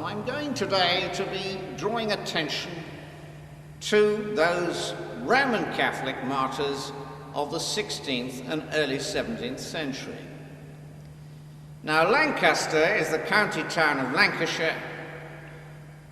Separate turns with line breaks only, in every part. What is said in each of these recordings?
and I'm going today to be drawing attention to those Roman Catholic martyrs of the 16th and early 17th century. Now, Lancaster is the county town of Lancashire,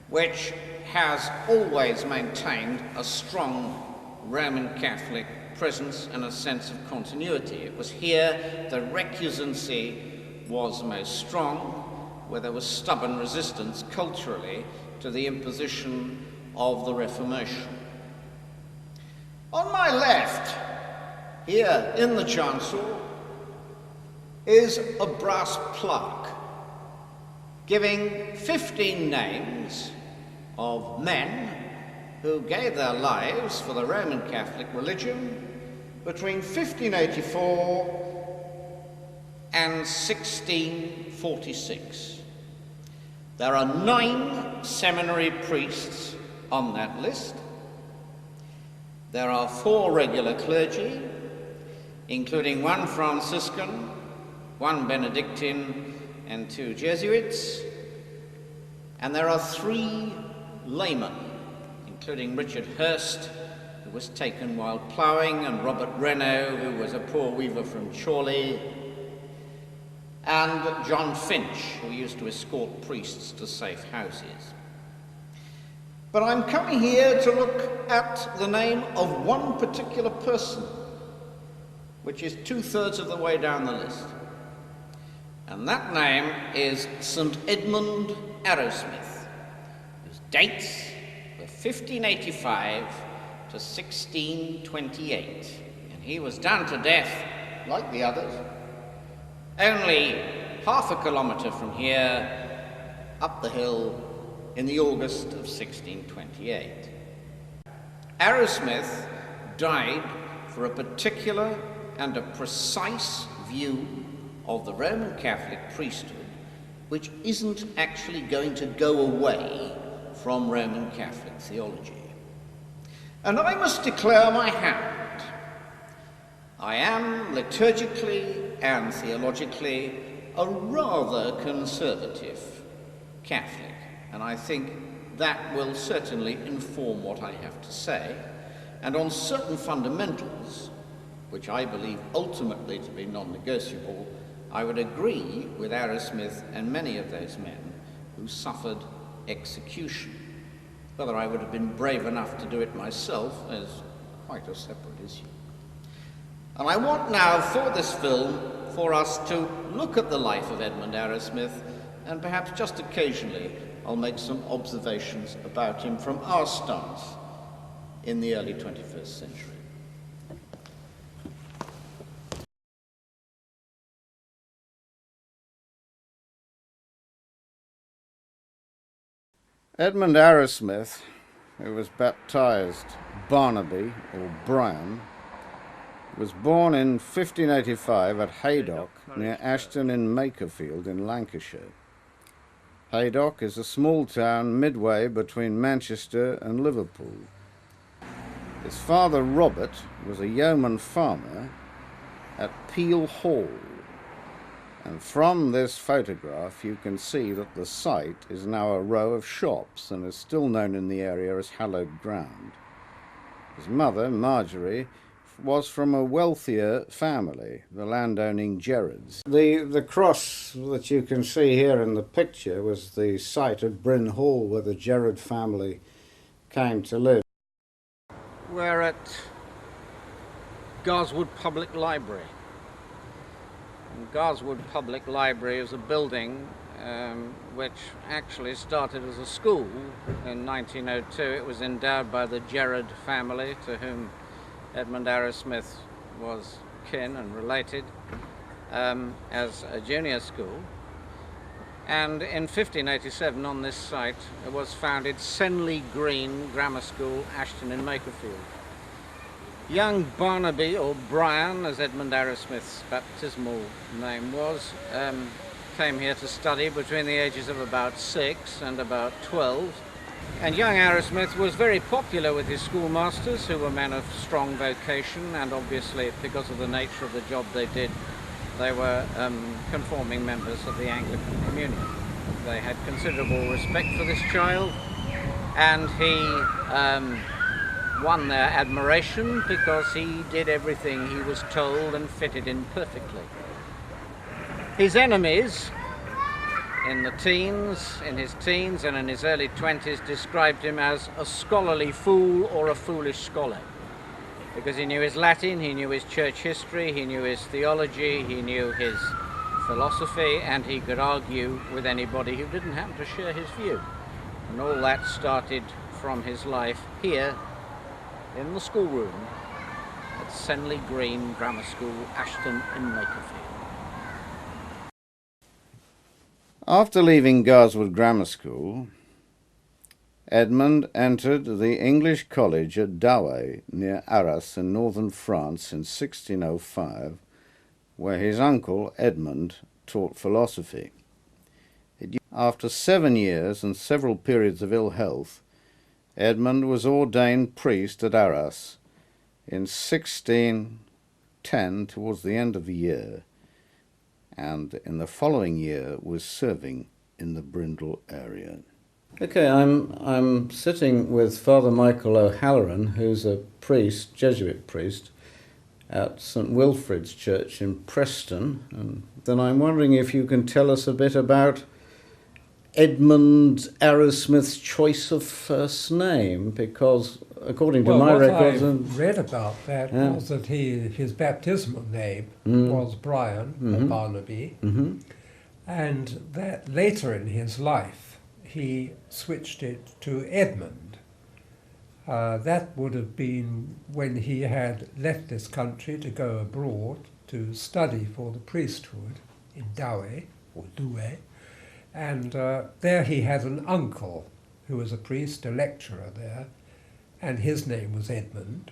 which has always maintained a strong Roman Catholic presence and a sense of continuity. It was here the recusancy was most strong, where there was stubborn resistance culturally to the imposition of the Reformation. On my left, here in the chancel, is a brass plaque giving 15 names of men who gave their lives for the Roman Catholic religion between 1584 and 1646. There are 9 seminary priests on that list. There are 4 regular clergy, including 1 Franciscan, 1 Benedictine, and 2 Jesuits. And there are 3 laymen, including Richard Hurst, who was taken while ploughing, and Robert Renaud, who was a poor weaver from Chorley, and John Finch, who used to escort priests to safe houses. But I'm coming here to look at the name of one particular person, which is 2/3 of the way down the list. And that name is St. Edmund Arrowsmith, whose dates were 1585 to 1628. And he was done to death, like the others, only half a kilometre from here, up the hill, in the August of 1628. Arrowsmith died for a particular and a precise view of the Roman Catholic priesthood, which isn't actually going to go away from Roman Catholic theology. And I must declare my hand. I am liturgically and theologically a rather conservative Catholic, and I think that will certainly inform what I have to say. And on certain fundamentals, which I believe ultimately to be non-negotiable, I would agree with Arrowsmith and many of those men who suffered execution. Whether I would have been brave enough to do it myself is quite a separate issue. And I want now for this film for us to look at the life of Edmund Arrowsmith, and perhaps just occasionally I'll make some observations about him from our stance in the early 21st century. Edmund Arrowsmith, who was baptized Barnaby or Brian, was born in 1585 at Haydock near Ashton in Makerfield in Lancashire. Haydock is a small town midway between Manchester and Liverpool. His father Robert was a yeoman farmer at Peel Hall, and from this photograph you can see that the site is now a row of shops and is still known in the area as hallowed ground. His mother, Marjorie, was from a wealthier family, the landowning Gerards. The cross that you can see here in the picture was the site of Bryn Hall, where the Gerard family came to live. We're at Garswood Public Library. And Garswood Public Library is a building which actually started as a school in 1902. It was endowed by the Gerard family, to whom Edmund Arrowsmith was kin and related, as a junior school. And in 1587 on this site was founded Senley Green Grammar School, Ashton in Makerfield. Young Barnaby, or Brian, as Edmund Arrowsmith's baptismal name was, came here to study between the ages of about 6 and about 12. And young Arrowsmith was very popular with his schoolmasters, who were men of strong vocation, and obviously, because of the nature of the job they did, they were conforming members of the Anglican communion. They had considerable respect for this child, and he won their admiration because he did everything he was told and fitted in perfectly. His enemies in his teens and in his early 20s described him as a scholarly fool or a foolish scholar, because he knew his Latin, he knew his church history, he knew his theology, he knew his philosophy, and he could argue with anybody who didn't happen to share his view. And all that started from his life here in the schoolroom at Senley Green Grammar School, Ashton in Makerfield.
After leaving Garswood Grammar School, Edmund entered the English College at Douai, near Arras in northern France in 1605, where his uncle Edmund taught philosophy. After 7 years and several periods of ill health, Edmund was ordained priest at Arras in 1610 towards the end of the year, and in the following year was serving in the Brindle area. Okay, I'm sitting with Father Michael O'Halloran, who's a priest, Jesuit priest, at St Wilfrid's Church in Preston. And then I'm wondering if you can tell us a bit about Edmund Arrowsmith's choice of first name, because according to my records...
What I read about that was that his baptismal name was Brian, or Barnaby, and that later in his life he switched it to Edmund. That would have been when he had left this country to go abroad to study for the priesthood in Douai, or Douai, and there he had an uncle who was a priest, a lecturer there, and his name was Edmund.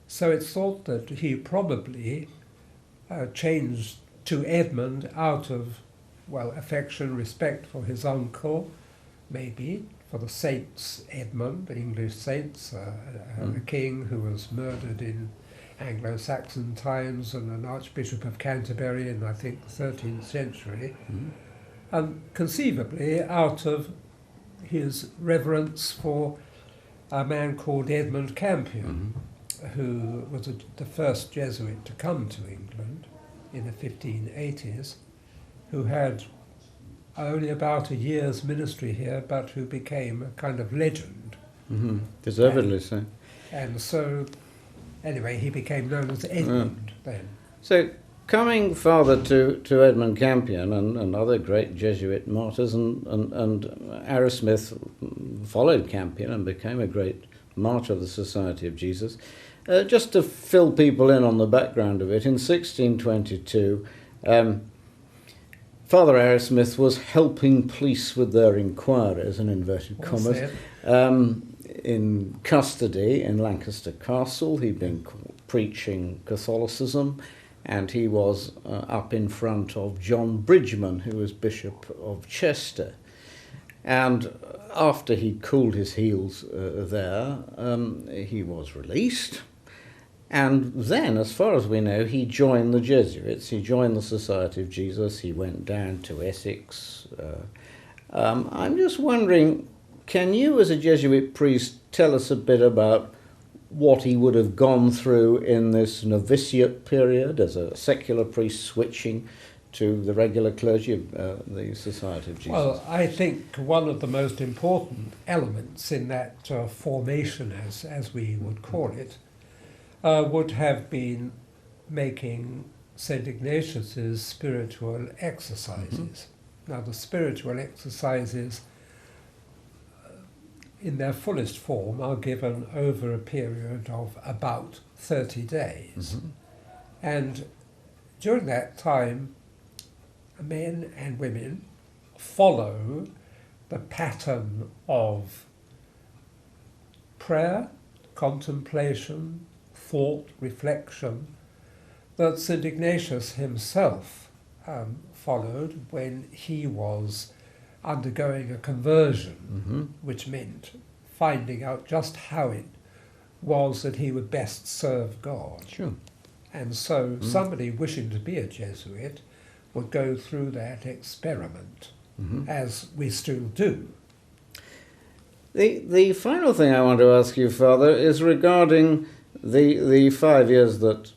So it's thought that he probably changed to Edmund out of, well, affection, respect for his uncle, maybe, for the saints Edmund, the English saints, a king who was murdered in Anglo-Saxon times, and an Archbishop of Canterbury in, I think, the 13th century, and conceivably out of his reverence for a man called Edmund Campion, who was the first Jesuit to come to England in the 1580s, who had only about a year's ministry here, but who became a kind of legend.
Deservedly so.
And so, anyway, he became known as Edmund then.
So, coming farther to Edmund Campion and other great Jesuit martyrs, and Arrowsmith followed Campion and became a great martyr of the Society of Jesus. Just to fill people in on the background of it, in 1622, Father Arrowsmith was helping police with their inquiries, in inverted commas, in custody in Lancaster Castle. He'd been preaching Catholicism, and he was up in front of John Bridgeman, who was Bishop of Chester. And after he'd cooled his heels there, he was released. And then, as far as we know, he joined the Jesuits. He joined the Society of Jesus. He went down to Essex. I'm just wondering, can you, as a Jesuit priest, tell us a bit about what he would have gone through in this novitiate period as a secular priest switching to the regular clergy of the Society of Jesus?
Well, I think one of the most important elements in that formation, as we would call it, would have been making St. Ignatius's spiritual exercises. Now, the spiritual exercises, in their fullest form, are given over a period of about 30 days. And during that time, men and women follow the pattern of prayer, contemplation, thought, reflection that St. Ignatius himself followed when he was undergoing a conversion, which meant finding out just how it was that he would best serve God.
Sure.
And so somebody wishing to be a Jesuit would go through that experiment. as we still do.
The final thing I want to ask you, Father, is regarding the 5 years that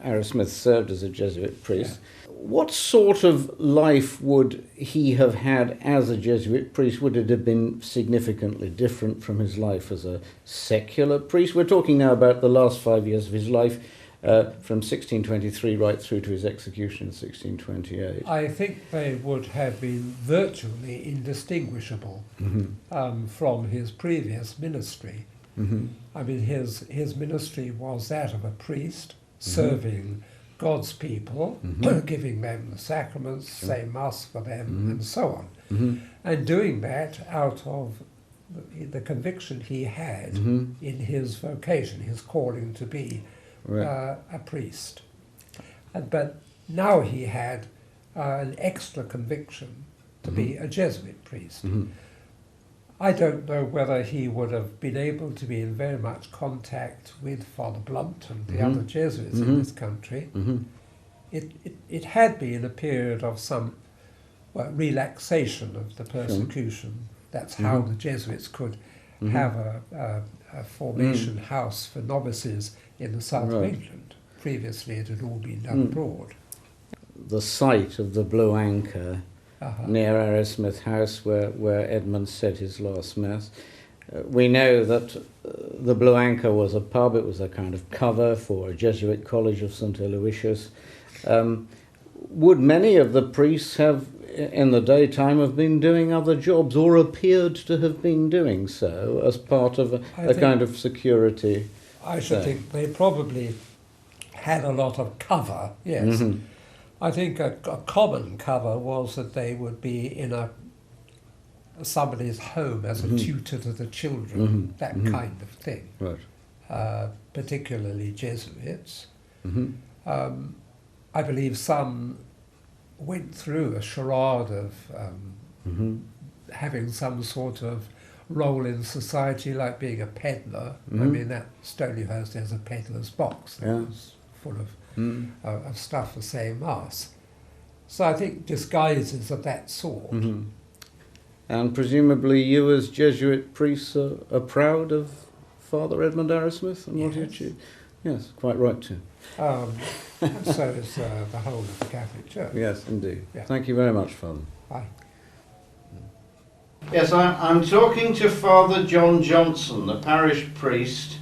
Arrowsmith served as a Jesuit priest. Yeah. What sort of life would he have had as a Jesuit priest? Would it have been significantly different from his life as a secular priest? We're talking now about the last 5 years of his life, from 1623 right through to his execution in 1628.
I think they would have been virtually indistinguishable from his previous ministry. I mean, his ministry was that of a priest serving God's people, giving them the sacraments, saying Mass for them, and so on. And doing that out of the conviction he had in his vocation, his calling to be a priest. But now he had an extra conviction to be a Jesuit priest. I don't know whether he would have been able to be in very much contact with Father Blunt and the other Jesuits in this country. It had been a period of some relaxation of the persecution. That's how the Jesuits could have a formation house for novices in the south of England. Previously it had all been done abroad.
The site of the Blue Anchor near Arrowsmith House, where Edmund said his last Mass. We know that the Blue Anchor was a pub. It was a kind of cover for a Jesuit college of St. Aloysius. Would many of the priests have, in the daytime, have been doing other jobs, or appeared to have been doing so as part of a kind of security?
I should think they probably had a lot of cover, yes. I think a common cover was that they would be in somebody's home as a tutor to the children, that kind of thing. Right. Particularly Jesuits. I believe some went through a charade of having some sort of role in society, like being a peddler. I mean, that Stonyhurst has a peddler's box that was full of stuff for saying Mass. So I think disguises of that sort.
And presumably you as Jesuit priests are proud of Father Edmund Arrowsmith and what he achieved? Yes, quite right too.
And so is the whole of the Catholic Church.
Yes, indeed. Yeah. Thank you very much, Father.
Bye.
Yes, I'm talking to Father John Johnson, the parish priest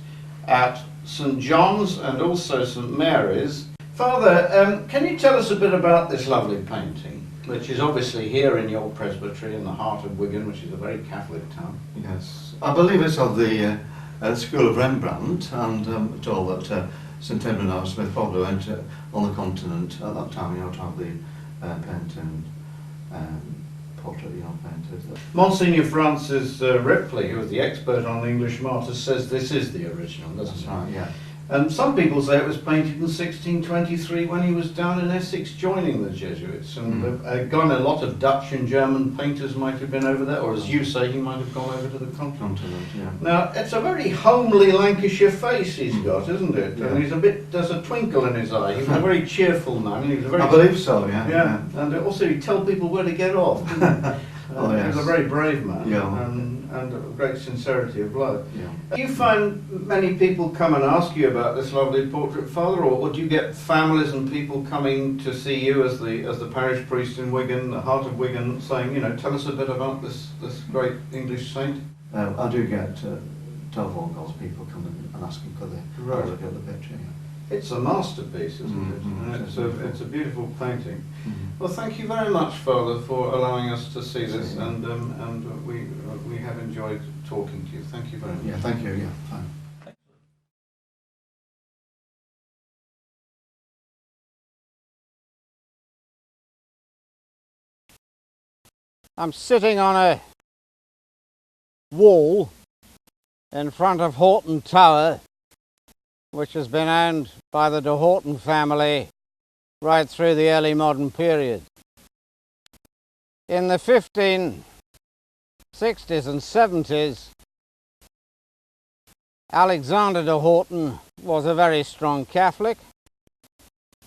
at St. John's and also St. Mary's. Father, can you tell us a bit about this lovely painting, which is obviously here in your presbytery in the heart of Wigan, which is a very Catholic town?
Yes, I believe it's of the School of Rembrandt, and told that St. Edmund Arrowsmith probably went on the continent at that time, to have the painting portrait, painted.
Monsignor Francis Ripley, who was the expert on English martyrs, says this is the original, doesn't he?
That's right, yeah.
And some people say it was painted in 1623 when he was down in Essex joining the Jesuits. And a lot of Dutch and German painters might have been over there, or as you say, he might have gone over to the continent.
Yeah.
Now, it's a very homely Lancashire face he's got, isn't it? Yeah. And there's a twinkle in his eye. He's a very cheerful man. He was a very,
I believe so, yeah.
Yeah, and also he'd tell people where to get off. He was a very brave man, and a great sincerity of life.
Yeah.
Do you find many people come and ask you about this lovely portrait, Father, or do you get families and people coming to see you as the parish priest in Wigan, the heart of Wigan, saying, tell us a bit about this great English saint?
I do get telephone calls, people coming and asking for the look at the picture. Yeah.
It's a masterpiece, isn't it? And it's a beautiful painting. Well, thank you very much, Father, for allowing us to see this, and we have enjoyed talking to you. Thank you very much.
Yeah, thank you. Yeah, fine.
I'm sitting on a wall in front of Horton Tower, which has been owned by the de Horton family right through the early modern period. In the 1560s and 70s, Alexander de Horton was a very strong Catholic.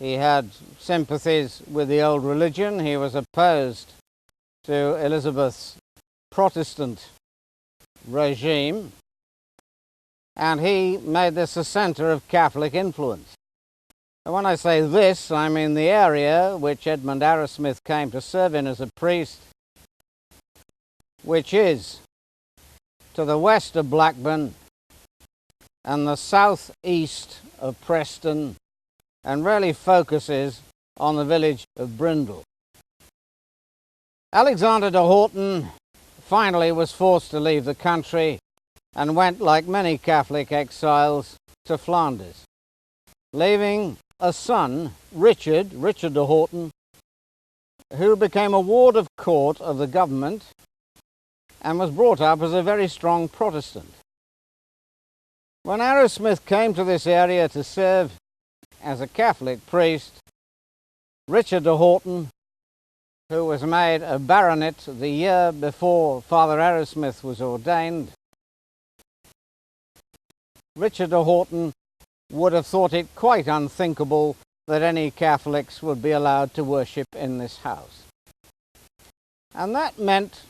He had sympathies with the old religion. He was opposed to Elizabeth's Protestant regime, and he made this a centre of Catholic influence. And when I say this, I mean the area which Edmund Arrowsmith came to serve in as a priest, which is to the west of Blackburn and the southeast of Preston, and really focuses on the village of Brindle. Alexander de Horton finally was forced to leave the country and went, like many Catholic exiles, to Flanders, leaving a son, Richard de Horton, who became a ward of court of the government and was brought up as a very strong Protestant. When Arrowsmith came to this area to serve as a Catholic priest, Richard de Horton, who was made a baronet the year before Father Arrowsmith was ordained, Richard de Horton would have thought it quite unthinkable that any Catholics would be allowed to worship in this house. And that meant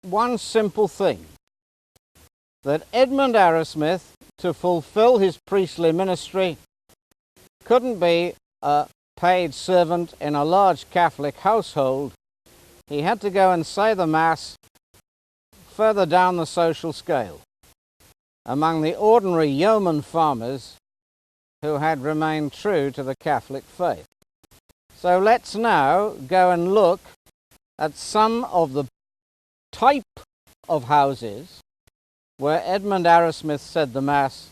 one simple thing, that Edmund Arrowsmith, to fulfill his priestly ministry, couldn't be a paid servant in a large Catholic household. He had to go and say the Mass further down the social scale, among the ordinary yeoman farmers who had remained true to the Catholic faith. So let's now go and look at some of the type of houses where Edmund Arrowsmith said the Mass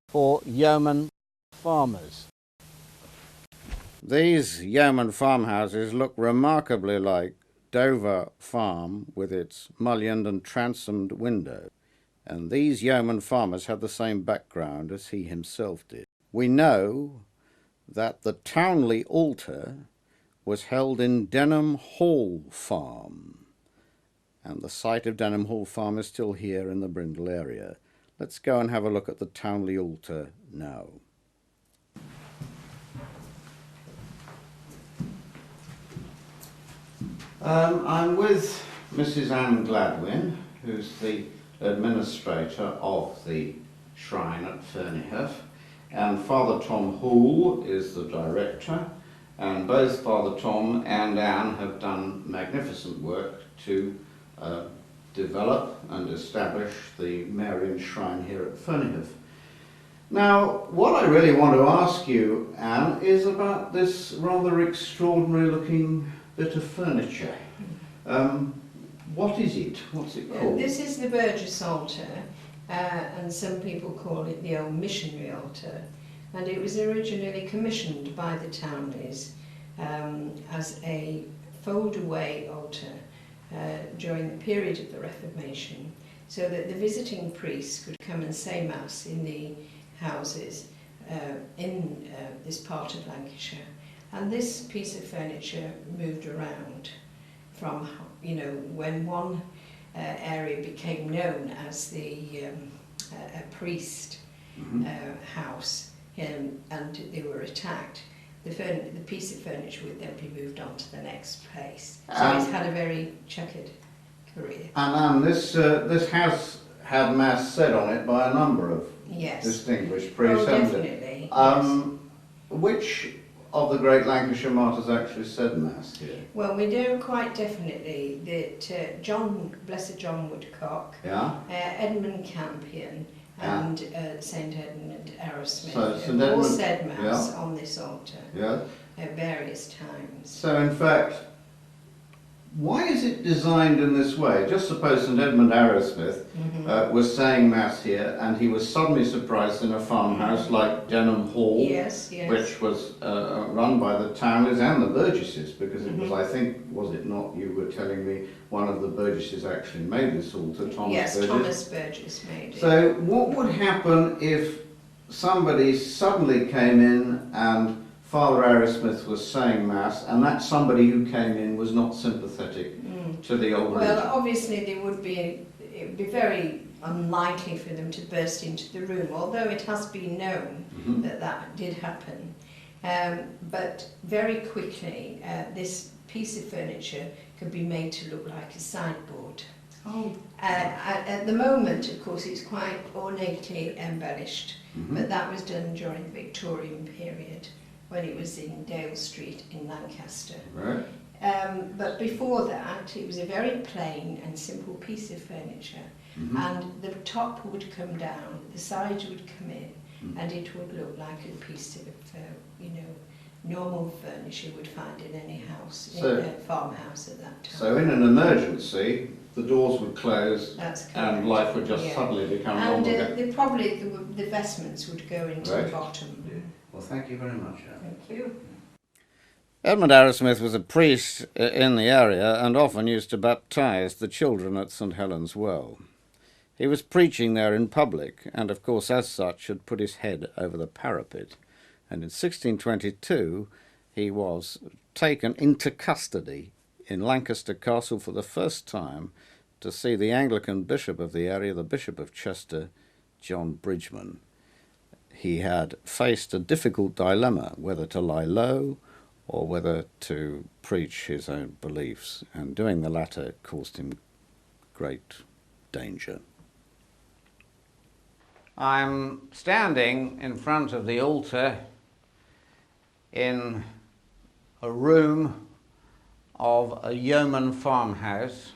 for yeoman farmers. These yeoman farmhouses look remarkably like Dover Farm with its mullioned and transomed window, and these yeoman farmers had the same background as he himself did. We know that the Townley altar was held in Denham Hall Farm, and the site of Denham Hall Farm is still here in the Brindle area. Let's go and have a look at the Townley altar now. I'm with Mrs. Anne Gladwin, who's the administrator of the shrine at Ferniehof, and Father Tom Hoole is the director, and both Father Tom and Anne have done magnificent work to develop and establish the Marian shrine here at Ferniehof. Now, what I really want to ask you, Anne, is about this rather extraordinary looking bit of furniture. What is it? What's it called?
This is the Burgess altar, and some people call it the old missionary altar, and it was originally commissioned by the Townleys as a fold-away altar during the period of the Reformation, so that the visiting priests could come and say Mass in the houses in this part of Lancashire. And this piece of furniture moved around from, you know, when one area became known as the a priest house, and they were attacked, the piece of furniture would then be moved on to the next place. So it's had a very checkered career. And
this has had Mass said on it by a number of distinguished priests.
Oh, definitely.
Which of the great Lancashire martyrs actually said Mass here?
Well, we know quite definitely that Blessed John Woodcock, Edmund Campion, and St Edmund Arrowsmith all said Mass on this altar at various times.
So in fact, why is it designed in this way? Just suppose St Edmund Arrowsmith was saying Mass here, and he was suddenly surprised in a farmhouse like Denham Hall, which was run by the Townleys and the Burgesses, because it was, I think, was it not, you were telling me, one of the Burgesses actually made this altar, Thomas Burgess.
Thomas Burgess made it.
So what would happen if somebody suddenly came in and Father Arrowsmith was saying Mass, and that somebody who came in was not sympathetic to the old religion?
Well, obviously it would be very unlikely for them to burst into the room, although it has been known that did happen. But very quickly, this piece of furniture could be made to look like a sideboard.
Oh.
At the moment, of course, it's quite ornately embellished, but that was done during the Victorian period when it was in Dale Street in Lancaster.
Right.
But before that, it was a very plain and simple piece of furniture, and the top would come down, the sides would come in, and it would look like a piece of, normal furniture you would find in any house, in a farmhouse at that time.
So in an emergency, the doors would close.
That's correct.
And life would just suddenly become normal again.
And the vestments would go into the bottom.
Yeah. Well, thank you very much.
Thank you.
Edmund Arrowsmith was a priest in the area and often used to baptize the children at St. Helen's Well. He was preaching there in public and, of course, as such, had put his head over the parapet. And in 1622, he was taken into custody in Lancaster Castle for the first time to see the Anglican bishop of the area, the Bishop of Chester, John Bridgman. He had faced a difficult dilemma, whether to lie low or whether to preach his own beliefs, and doing the latter caused him great danger. I'm standing in front of the altar in a room of a yeoman farmhouse,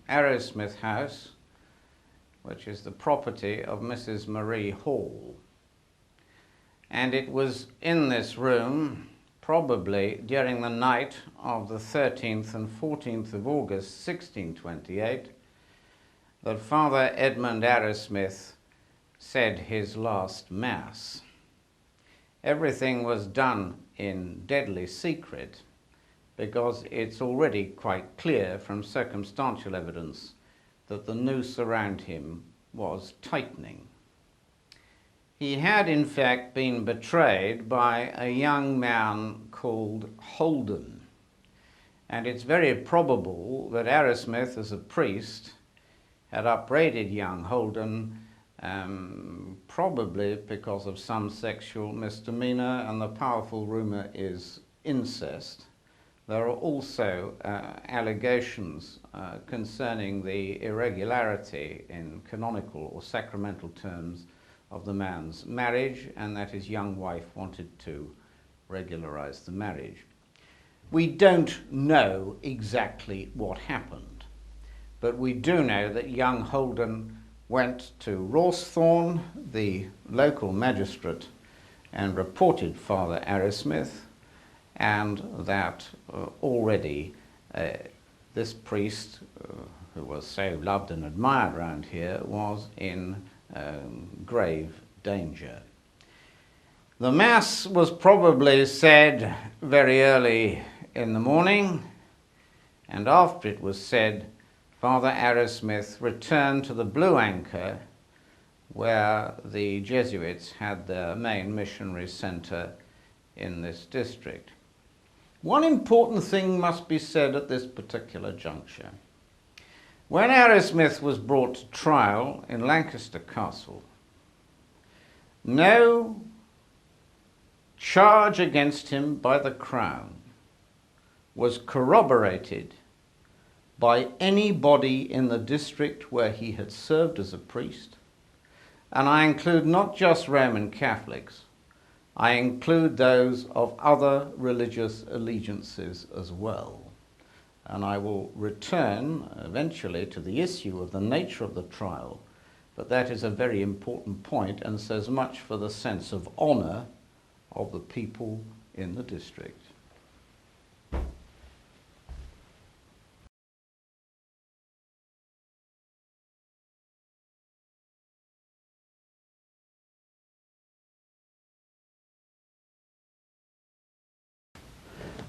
Arrowsmith House, which is the property of Mrs. Marie Hall. And it was in this room, probably during the night of the 13th and 14th of August 1628, that Father Edmund Arrowsmith said his last Mass. Everything was done in deadly secret because it's already quite clear from circumstantial evidence that the noose around him was tightening. He had in fact been betrayed by a young man called Holden, and it's very probable that Arrowsmith, as a priest, had upbraided young Holden probably because of some sexual misdemeanor, and the powerful rumor is incest. There are also allegations concerning the irregularity in canonical or sacramental terms of the man's marriage, and that his young wife wanted to regularize the marriage. We don't know exactly what happened, but we do know that young Holden went to Rawsthorne, the local magistrate, and reported Father Arrowsmith, and that already this priest, who was so loved and admired around here, was in grave danger. The Mass was probably said very early in the morning, and after it was said, Father Arrowsmith returned to the Blue Anchor, where the Jesuits had their main missionary center in this district. One important thing must be said at this particular juncture. When Arrowsmith was brought to trial in Lancaster Castle, no charge against him by the Crown was corroborated by anybody in the district where he had served as a priest. And I include not just Roman Catholics, I include those of other religious allegiances as well. And I will return eventually to the issue of the nature of the trial, but that is a very important point and says much for the sense of honor of the people in the district.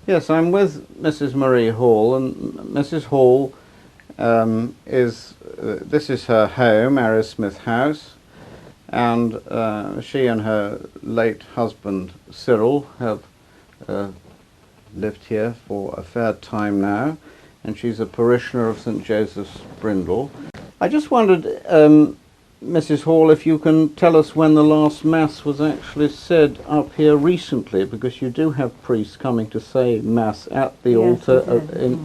Yes, I'm with Mrs. Marie Hall, and Mrs. Hall this is her home, Arrowsmith House, and she and her late husband Cyril have lived here for a fair time now, and she's a parishioner of St. Joseph's, Brindle. I just wondered,
Mrs. Hall, if you can tell us when the last Mass was actually said up here recently, because you do have priests coming to say Mass at the altar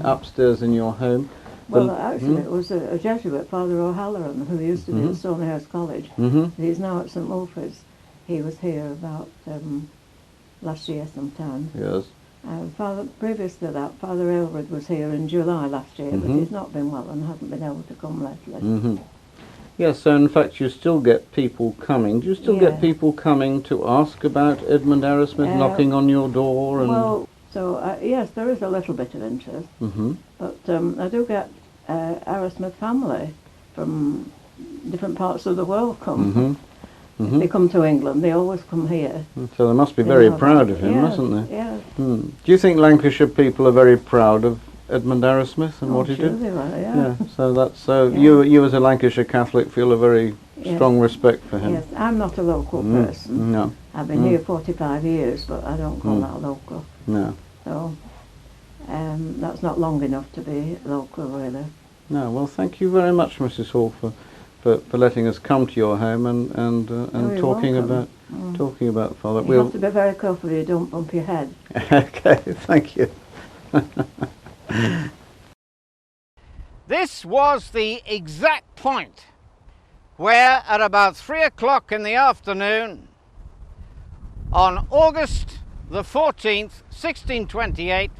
upstairs in your home.
Well, actually, it was a Jesuit, Father O'Halloran, who used to be at Stonehurst College. He's now at St. Wilfrid's. He was here about last year sometime.
Yes.
Previous to that, Father Aylward was here in July last year, but he's not been well and hasn't been able to come lately.
Yes, so in fact you still get people coming. Do you still get people coming to ask about Edmund Arrowsmith, knocking on your door? And
well, so yes, there is a little bit of interest, but I do get Arrowsmith family from different parts of the world come. If they come to England, they always come here.
So they must be very proud of him, mustn't they?
Yes.
Do you think Lancashire people are very proud of Edmund Arrowsmith and what he did?
They were, yeah.
So that's you as a Lancashire Catholic feel a very strong respect for him.
Yes, I'm not a local person.
No.
I've been here 45 years, but I don't call that local.
No.
So that's not long enough to be local, really.
No. Well, thank you very much, Mrs. Hall, for letting us come to your home and talking about Father.
You have to be very careful you don't bump your head.
Okay, thank you.
This was the exact point where at about 3 o'clock in the afternoon on August the 14th, 1628,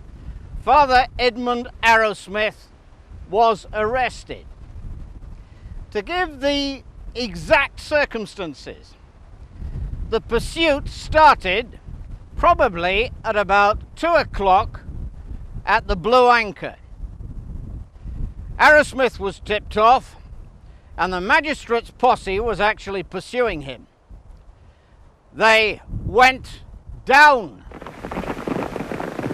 Father Edmund Arrowsmith was arrested. To give the exact circumstances, the pursuit started probably at about 2 o'clock at the Blue Anchor. Arrowsmith was tipped off and the magistrate's posse was actually pursuing him. They went down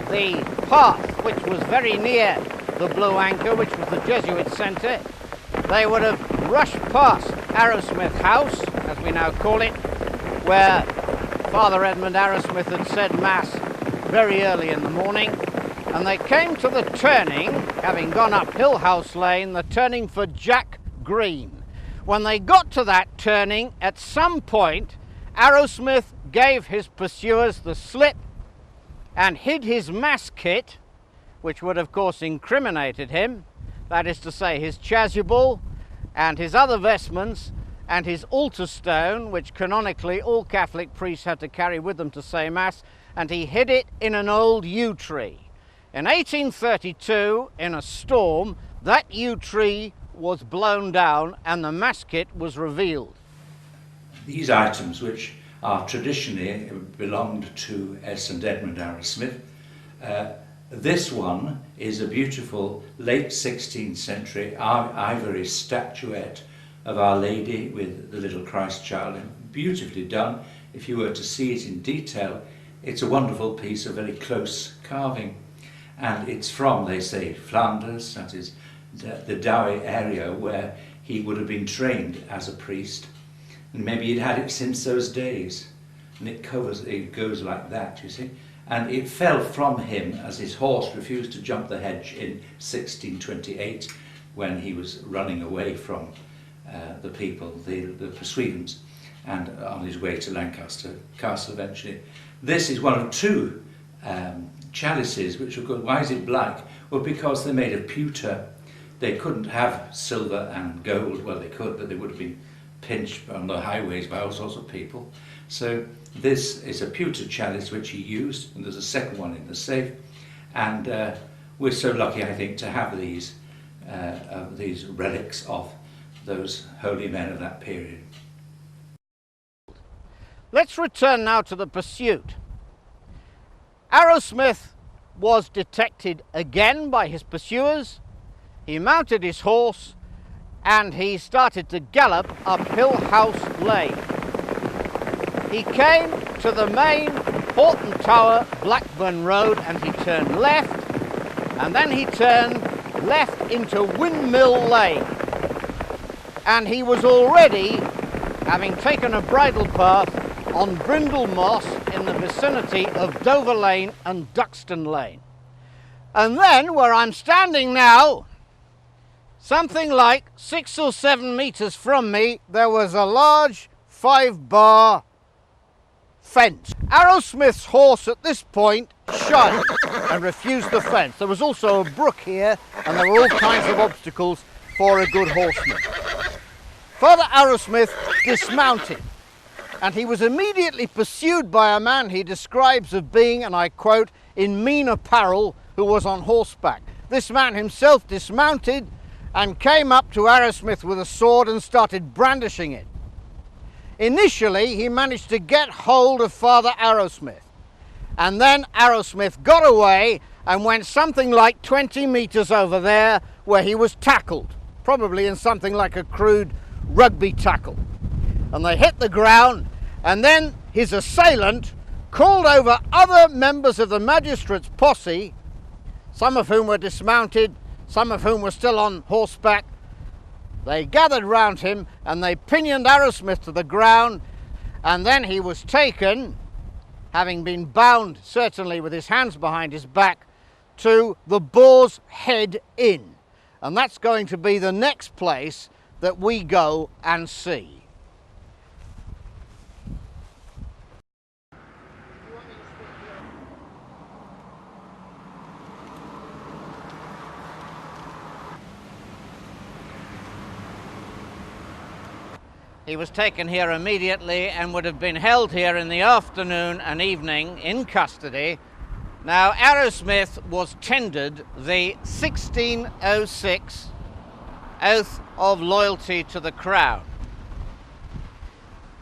the path which was very near the Blue Anchor, which was the Jesuit centre. They would have rushed past Arrowsmith House, as we now call it, where Father Edmund Arrowsmith had said Mass very early in the morning, and they came to the turning, having gone up Hillhouse Lane, the turning for Jack Green. When they got to that turning, at some point, Arrowsmith gave his pursuers the slip and hid his Mass kit, which would of course incriminated him, that is to say his chasuble and his other vestments and his altar stone, which canonically all Catholic priests had to carry with them to say Mass, and he hid it in an old yew tree. In 1832, in a storm, that yew tree was blown down and the Mass kit was revealed.
These items, which are traditionally belonged to St. Edmund Arrowsmith, this one is a beautiful late 16th century ivory statuette of Our Lady with the little Christ child, beautifully done. If you were to see it in detail, it's a wonderful piece of very close carving, and it's from, they say, Flanders, that is the Douai area where he would have been trained as a priest, and maybe he'd had it since those days, and it goes like that, you see. And it fell from him as his horse refused to jump the hedge in 1628 when he was running away from the people, the pursuivants, and on his way to Lancaster Castle eventually. This is one of two chalices which are good. Why is it black? Well, because they're made of pewter. They couldn't have silver and gold. Well, they could, but they would have been pinched on the highways by all sorts of people. So this is a pewter chalice which he used, and there's a second one in the safe. And we're so lucky, I think, to have these relics of those holy men of that period.
Let's return now to the pursuit. Arrowsmith was detected again by his pursuers. He mounted his horse and he started to gallop up Hillhouse Lane. He came to the main Horton Tower Blackburn Road and he turned left, and then he turned left into Windmill Lane. And he was already, having taken a bridle path, on Brindle Moss in the vicinity of Dover Lane and Duxton Lane. And then, where I'm standing now, Something like 6 or 7 meters from me, there was a large 5-bar fence. Arrowsmith's horse at this point shied and refused the fence. There was also a brook here, and there were all kinds of obstacles for a good horseman. Father Arrowsmith dismounted, and he was immediately pursued by a man he describes as being, and I quote, in mean apparel, who was on horseback. This man himself dismounted and came up to Arrowsmith with a sword and started brandishing it. Initially, he managed to get hold of Father Arrowsmith, and then Arrowsmith got away and went something like 20 meters over there, where he was tackled, probably in something like a crude rugby tackle. And they hit the ground, and then his assailant called over other members of the magistrate's posse, some of whom were dismounted, some of whom were still on horseback. They gathered round him and they pinioned Arrowsmith to the ground, and then he was taken, having been bound certainly with his hands behind his back, to the Boar's Head Inn. And that's going to be the next place that we go and see. He was taken here immediately and would have been held here in the afternoon and evening in custody. Now, Arrowsmith was tendered the 1606 oath of loyalty to the crown.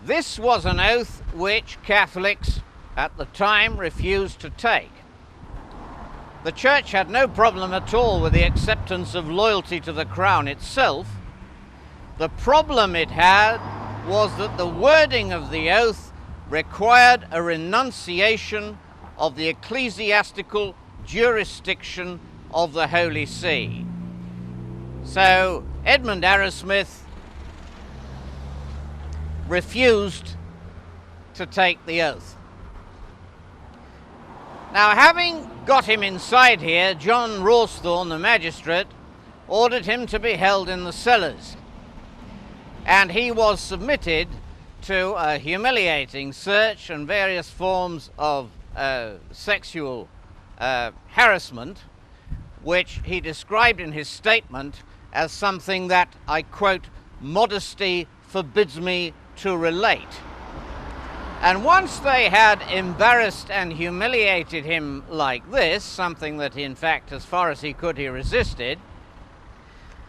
This was an oath which Catholics at the time refused to take. The Church had no problem at all with the acceptance of loyalty to the crown itself. The problem it had was that the wording of the oath required a renunciation of the ecclesiastical jurisdiction of the Holy See. So Edmund Arrowsmith refused to take the oath. Now, having got him inside here, John Rawsthorne, the magistrate, ordered him to be held in the cellars, and he was submitted to a humiliating search and various forms of sexual harassment, which he described in his statement as something that, I quote, modesty forbids me to relate. And once they had embarrassed and humiliated him like this, something that in fact, as far as he could, he resisted,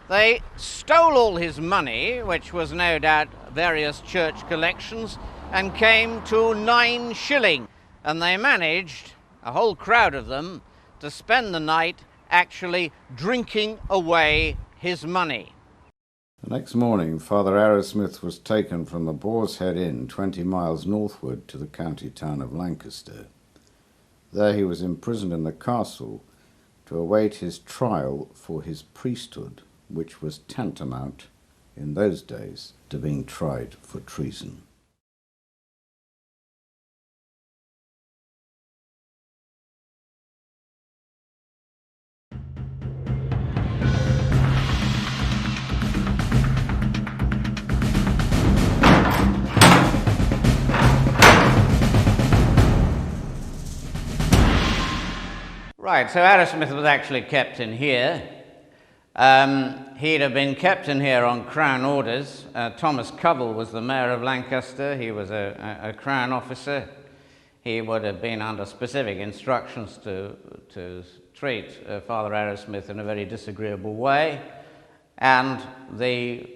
they stole all his money, which was no doubt various church collections, and came to 9 shillings. And they managed, a whole crowd of them, to spend the night actually drinking away his money.
The next morning, Father Arrowsmith was taken from the Boar's Head Inn 20 miles northward to the county town of Lancaster. There he was imprisoned in the castle to await his trial for his priesthood, which was tantamount in those days to being tried for treason.
Right, so Arrowsmith was actually kept in here. He'd have been kept in here on Crown orders. Thomas Covell was the mayor of Lancaster. He was a Crown officer. He would have been under specific instructions to treat Father Arrowsmith in a very disagreeable way. And the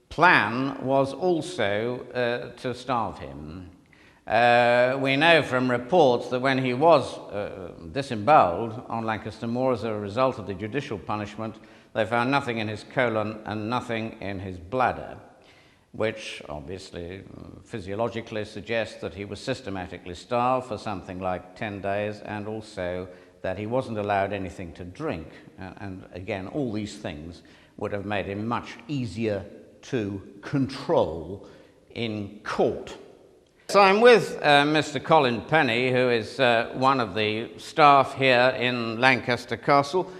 plan was also to starve him. We know from reports that when he was disemboweled on Lancaster Moor as a result of the judicial punishment, they found nothing in his colon and nothing in his bladder, which obviously physiologically suggests that he was systematically starved for something like 10 days, and also that he wasn't allowed anything to drink. And again, all these things would have made him much easier to control in court. So I'm with Mr. Colin Penny, who is one of the staff here in Lancaster Castle.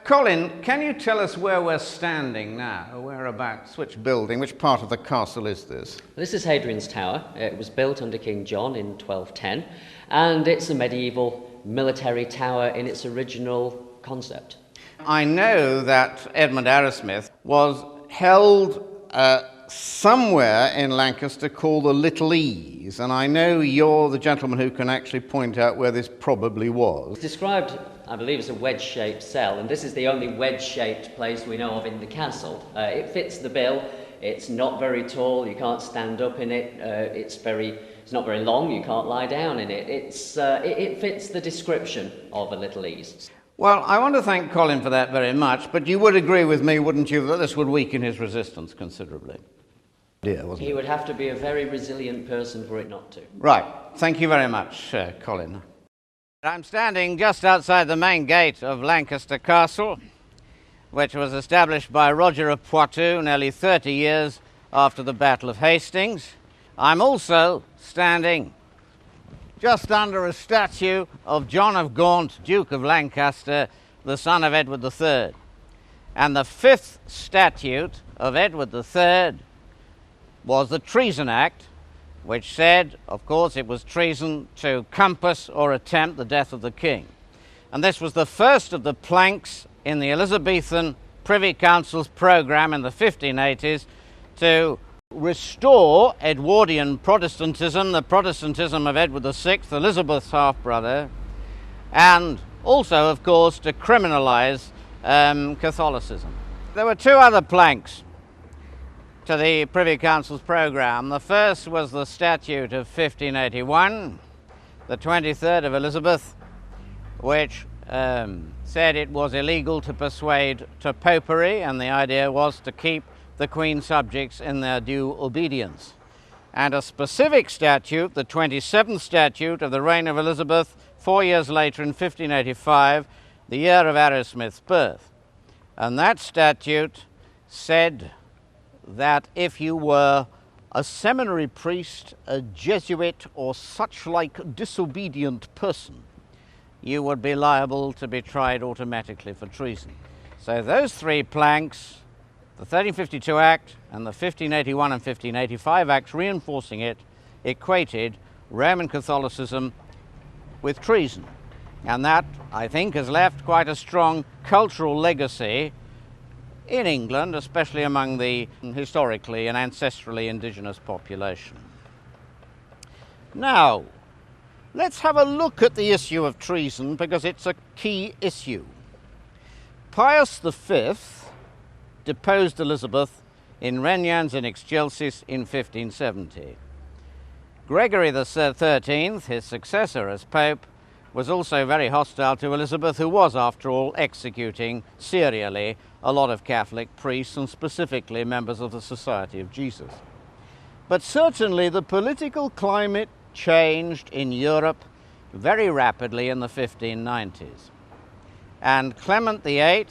Colin, can you tell us where we're standing now? Whereabouts, which building, which part of the castle is this?
This is Hadrian's Tower. It was built under King John in 1210, and it's a medieval military tower in its original concept.
I know that Edmund Arrowsmith was held somewhere in Lancaster called the Little Ease, and I know you're the gentleman who can actually point out where this probably was.
It's described, I believe, as a wedge-shaped cell, and this is the only wedge-shaped place we know of in the castle. It fits the bill. It's not very tall. You can't stand up in it. It's not very long. You can't lie down in it. It fits the description of a Little Ease.
Well, I want to thank Colin for that very much, but you would agree with me, wouldn't you, that this would weaken his resistance considerably?
He would have to be a very resilient person for it not to.
Right. Thank you very much, Colin. I'm standing just outside the main gate of Lancaster Castle, which was established by Roger of Poitou nearly 30 years after the Battle of Hastings. I'm also standing just under a statue of John of Gaunt, Duke of Lancaster, the son of Edward III. And the 5th statute of Edward III was the Treason Act, which said, of course, it was treason to compass or attempt the death of the king. And this was the first of the planks in the Elizabethan Privy Council's programme in the 1580s to restore Edwardian Protestantism, the Protestantism of Edward VI, Elizabeth's half-brother, and also, of course, to criminalise Catholicism. There were 2 other planks to the Privy Council's programme. The first was the Statute of 1581, the 23rd of Elizabeth, which said it was illegal to persuade to popery, and the idea was to keep the Queen's subjects in their due obedience. And a specific statute, the 27th statute of the reign of Elizabeth, 4 years later in 1585, the year of Arrowsmith's birth. And that statute said that if you were a seminary priest, a Jesuit, or such like disobedient person, you would be liable to be tried automatically for treason. So those 3 planks, the 1352 Act and the 1581 and 1585 Acts reinforcing it, equated Roman Catholicism with treason. And that, I think, has left quite a strong cultural legacy in England, especially among the historically and ancestrally indigenous population. Now, let's have a look at the issue of treason, because it's a key issue. Pius V deposed Elizabeth in Regnans in Excelsis in 1570. Gregory XIII, his successor as Pope, was also very hostile to Elizabeth, who was, after all, executing serially a lot of Catholic priests, and specifically members of the Society of Jesus. But certainly the political climate changed in Europe very rapidly in the 1590s. And Clement VIII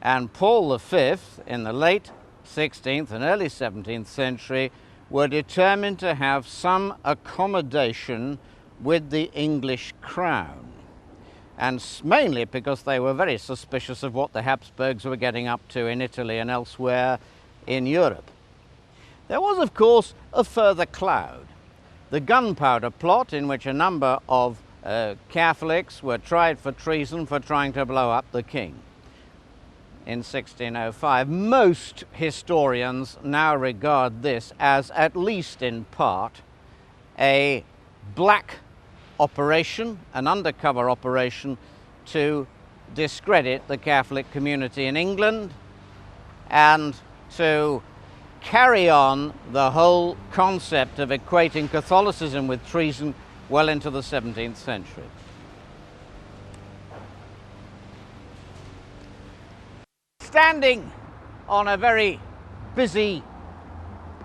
and Paul V in the late 16th and early 17th century were determined to have some accommodation with the English crown, and mainly because they were very suspicious of what the Habsburgs were getting up to in Italy and elsewhere in Europe. There was, of course, a further cloud. The Gunpowder Plot, in which a number of Catholics were tried for treason for trying to blow up the king in 1605. Most historians now regard this as, at least in part, a black operation, an undercover operation to discredit the Catholic community in England and to carry on the whole concept of equating Catholicism with treason well into the 17th century. Standing on a very busy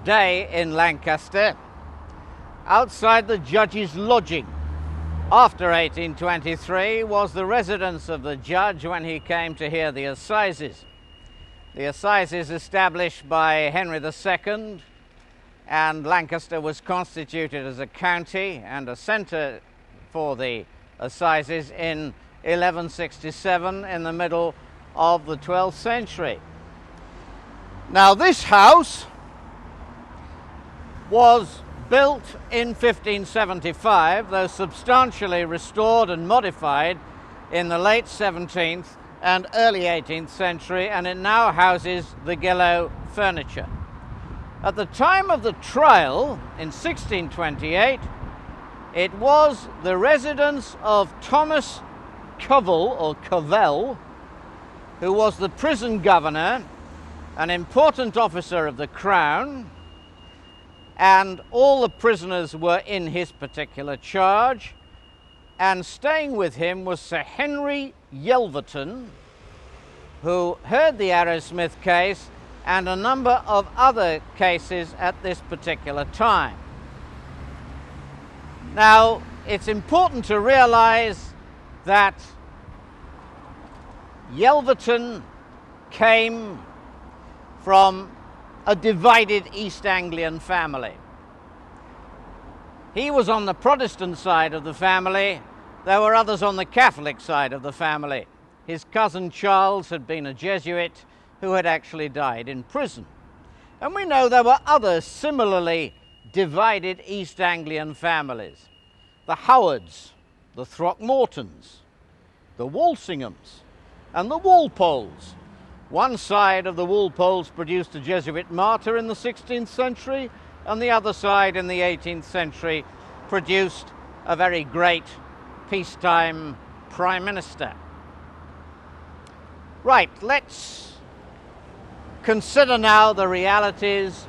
day in Lancaster, outside the judge's lodging after 1823 was the residence of the judge when he came to hear the assizes. The assizes established by Henry II, and Lancaster was constituted as a county and a centre for the assizes in 1167 in the middle of the 12th century. Now, this house was built in 1575, though substantially restored and modified in the late 17th and early 18th century, and it now houses the Gillow furniture. At the time of the trial in 1628, it was the residence of Thomas Covell, or Covell, who was the prison governor, an important officer of the Crown, and all the prisoners were in his particular charge, and staying with him was Sir Henry Yelverton, who heard the Arrowsmith case and a number of other cases at this particular time. Now, it's important to realize that Yelverton came from a divided East Anglian family. He was on the Protestant side of the family. There were others on the Catholic side of the family. His cousin Charles had been a Jesuit who had actually died in prison. And we know there were other similarly divided East Anglian families. The Howards, the Throckmortons, the Walsinghams, and the Walpoles. One side of the Walpoles produced a Jesuit martyr in the 16th century, and the other side in the 18th century produced a very great peacetime prime minister. Right, let's consider now the realities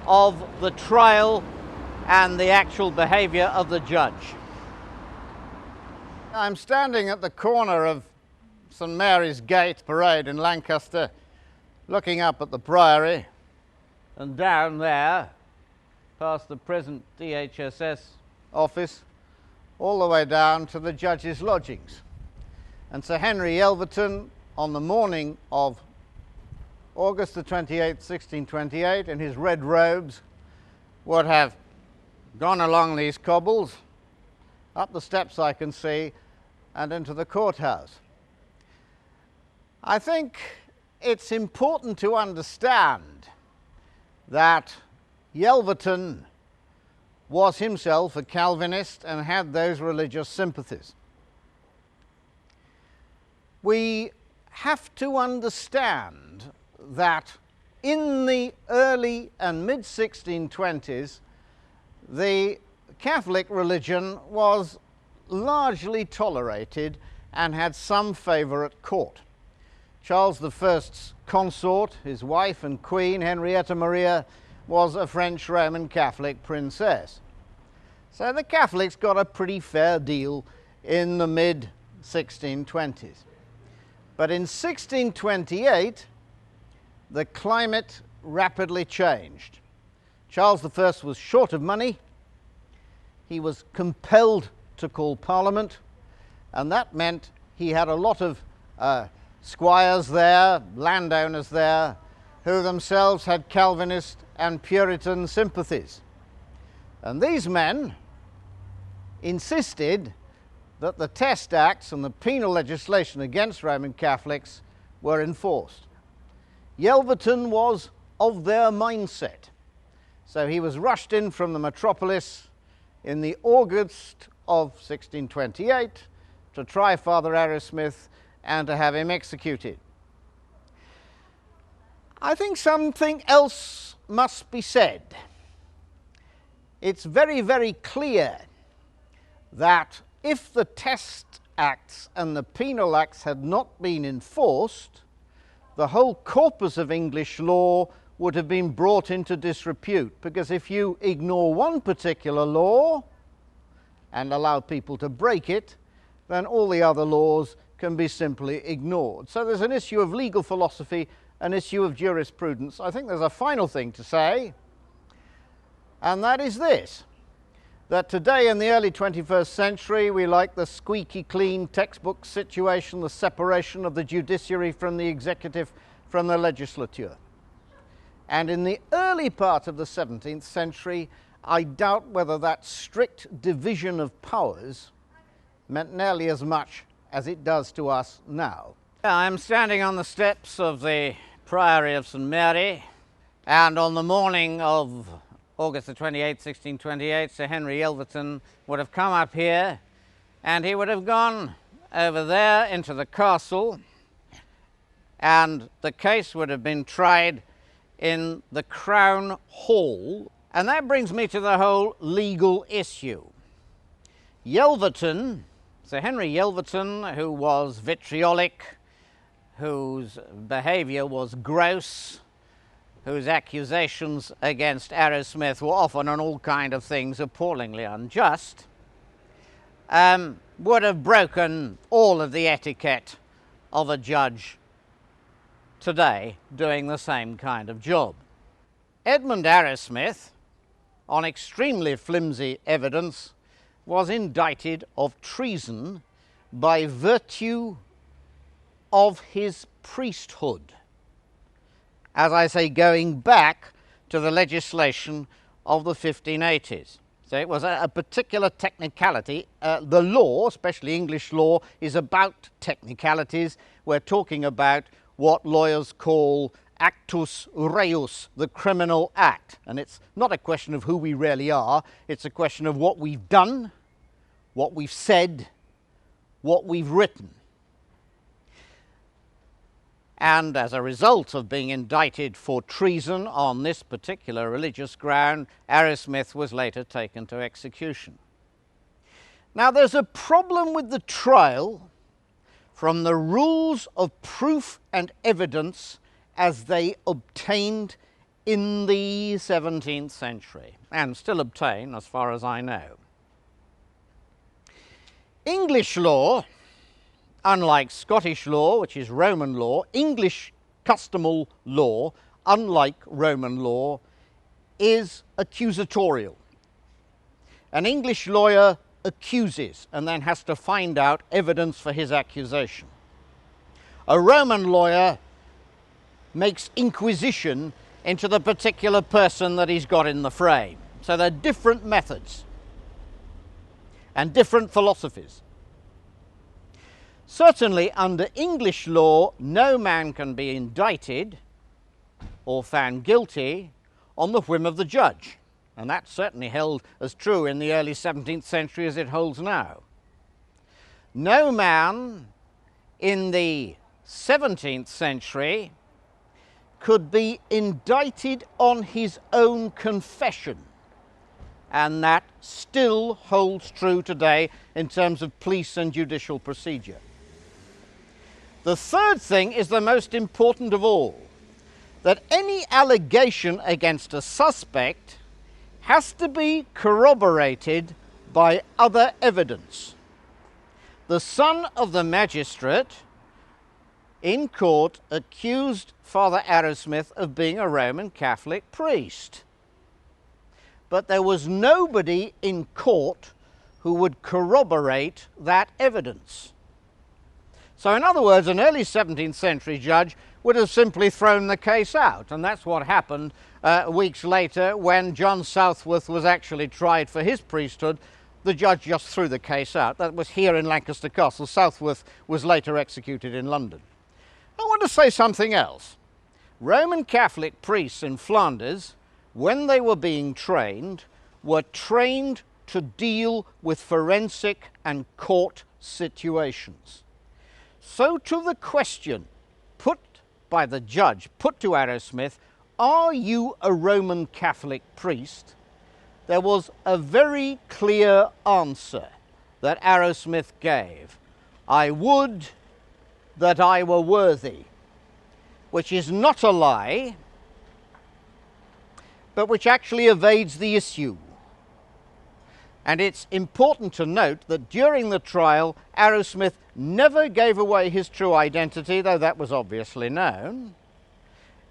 of the trial and the actual behavior of the judge. I'm standing at the corner of St Mary's Gate Parade in Lancaster, looking up at the Priory, and down there, past the present DHSS office, all the way down to the judge's lodgings. And Sir Henry Yelverton, on the morning of August the 28th, 1628, in his red robes, would have gone along these cobbles, up the steps I can see, and into the courthouse. I think it's important to understand that Yelverton was himself a Calvinist and had those religious sympathies. We have to understand that in the early and mid-1620s, the Catholic religion was largely tolerated and had some favour at court. Charles I's consort, his wife and queen, Henrietta Maria, was a French Roman Catholic princess. So the Catholics got a pretty fair deal in the mid-1620s. But in 1628, the climate rapidly changed. Charles I was short of money. He was compelled to call Parliament, and that meant he had a lot of squires there, landowners there, who themselves had Calvinist and Puritan sympathies. And these men insisted that the Test Acts and the penal legislation against Roman Catholics were enforced. Yelverton was of their mindset. So he was rushed in from the metropolis in the August of 1628 to try Father Arrowsmith and to have him executed. I think something else must be said. It's very, very clear that if the Test Acts and the Penal Acts had not been enforced, the whole corpus of English law would have been brought into disrepute, because if you ignore one particular law and allow people to break it, then all the other laws can be simply ignored. So there's an issue of legal philosophy, an issue of jurisprudence. I think there's a final thing to say, and that is this, that today in the early 21st century we like the squeaky clean textbook situation, the separation of the judiciary from the executive, from the legislature. And in the early part of the 17th century, I doubt whether that strict division of powers meant nearly as much as it does to us now. I'm standing on the steps of the Priory of St Mary, and on the morning of August the 28th, 1628, Sir Henry Yelverton would have come up here and he would have gone over there into the castle, and the case would have been tried in the Crown Hall. And that brings me to the whole legal issue. Yelverton, Sir Henry Yelverton, who was vitriolic, whose behaviour was gross, whose accusations against Arrowsmith were often on all kind of things appallingly unjust, would have broken all of the etiquette of a judge today doing the same kind of job. Edmund Arrowsmith, on extremely flimsy evidence, was indicted of treason by virtue of his priesthood. As I say, going back to the legislation of the 1580s. So it was a particular technicality. The law, especially English law, is about technicalities. We're talking about what lawyers call actus reus, the criminal act. And it's not a question of who we really are, it's a question of what we've done, what we've said, what we've written. And as a result of being indicted for treason on this particular religious ground, Arrowsmith was later taken to execution. Now, there's a problem with the trial from the rules of proof and evidence as they obtained in the 17th century, and still obtain as far as I know. English law, unlike Scottish law, which is Roman law, English customal law, unlike Roman law, is accusatorial. An English lawyer accuses and then has to find out evidence for his accusation. A Roman lawyer makes inquisition into the particular person that he's got in the frame. So they're different methods and different philosophies. Certainly, under English law, no man can be indicted or found guilty on the whim of the judge. And that certainly held as true in the early 17th century as it holds now. No man in the 17th century could be indicted on his own confession. And that still holds true today in terms of police and judicial procedure. The third thing is the most important of all, that any allegation against a suspect has to be corroborated by other evidence. The son of the magistrate in court accused Father Arrowsmith of being a Roman Catholic priest. But there was nobody in court who would corroborate that evidence. So in other words, an early 17th century judge would have simply thrown the case out, and that's what happened weeks later when John Southworth was actually tried for his priesthood. The judge just threw the case out. That was here in Lancaster Castle. Southworth was later executed in London. I want to say something else. Roman Catholic priests in Flanders, when they were being trained, were trained to deal with forensic and court situations. So to the question put by the judge, put to Arrowsmith, are you a Roman Catholic priest? There was a very clear answer that Arrowsmith gave. I would that I were worthy, which is not a lie, but which actually evades the issue. And it's important to note that during the trial, Arrowsmith never gave away his true identity, though that was obviously known.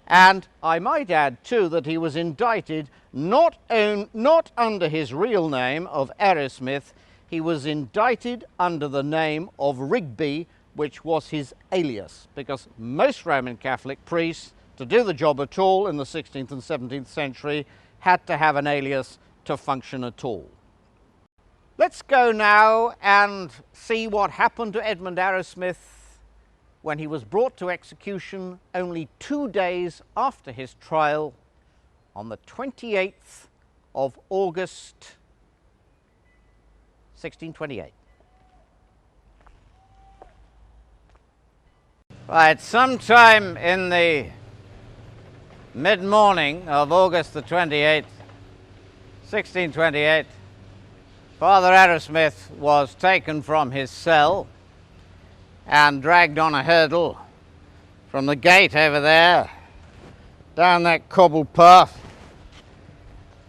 And I might add, too, that he was indicted not under his real name of Arrowsmith, he was indicted under the name of Rigby, which was his alias, because most Roman Catholic priests, to do the job at all in the 16th and 17th century, had to have an alias to function at all. Let's go now and see what happened to Edmund Arrowsmith when he was brought to execution only 2 days after his trial on the 28th of August, 1628. Right, sometime in the mid-morning of August the 28th, 1628, Father Arrowsmith was taken from his cell and dragged on a hurdle from the gate over there, down that cobbled path,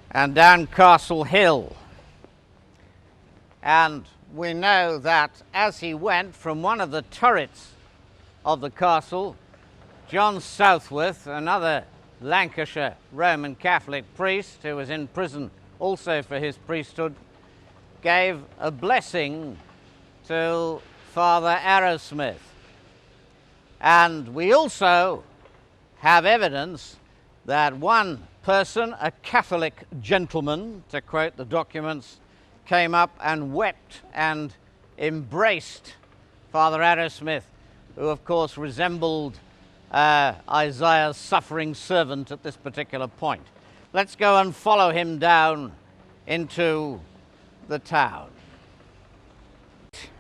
and down Castle Hill. And we know that as he went from one of the turrets of the castle, John Southworth, another Lancashire Roman Catholic priest who was in prison also for his priesthood, gave a blessing to Father Arrowsmith. And we also have evidence that one person, a Catholic gentleman, to quote the documents, came up and wept and embraced Father Arrowsmith, who of course resembled Isaiah's suffering servant at this particular point. Let's go and follow him down into the town.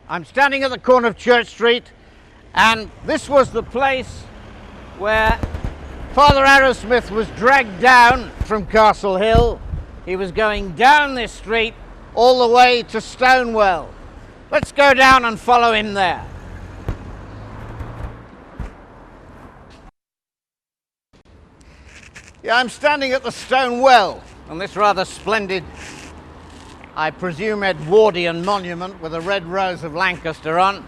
I'm standing at the corner of Church Street, and this was the place where Father Arrowsmith was dragged down from Castle Hill. He was going down this street all the way to Stonewell. Let's go down and follow him there. Yeah, I'm standing at the Stone Well on this rather splendid, I presume, Edwardian monument with a red rose of Lancaster on.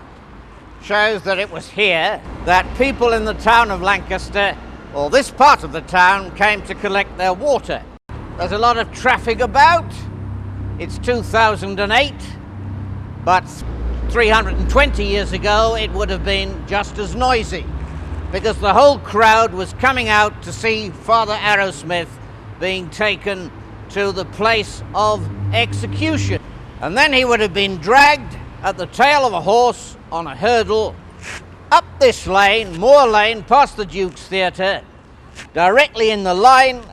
Shows that it was here that people in the town of Lancaster, or this part of the town, came to collect their water. There's a lot of traffic about. It's 2008, but 320 years ago it would have been just as noisy, because the whole crowd was coming out to see Father Arrowsmith being taken to the place of execution. And then he would have been dragged at the tail of a horse on a hurdle up this lane, Moor Lane, past the Duke's Theatre, directly in the line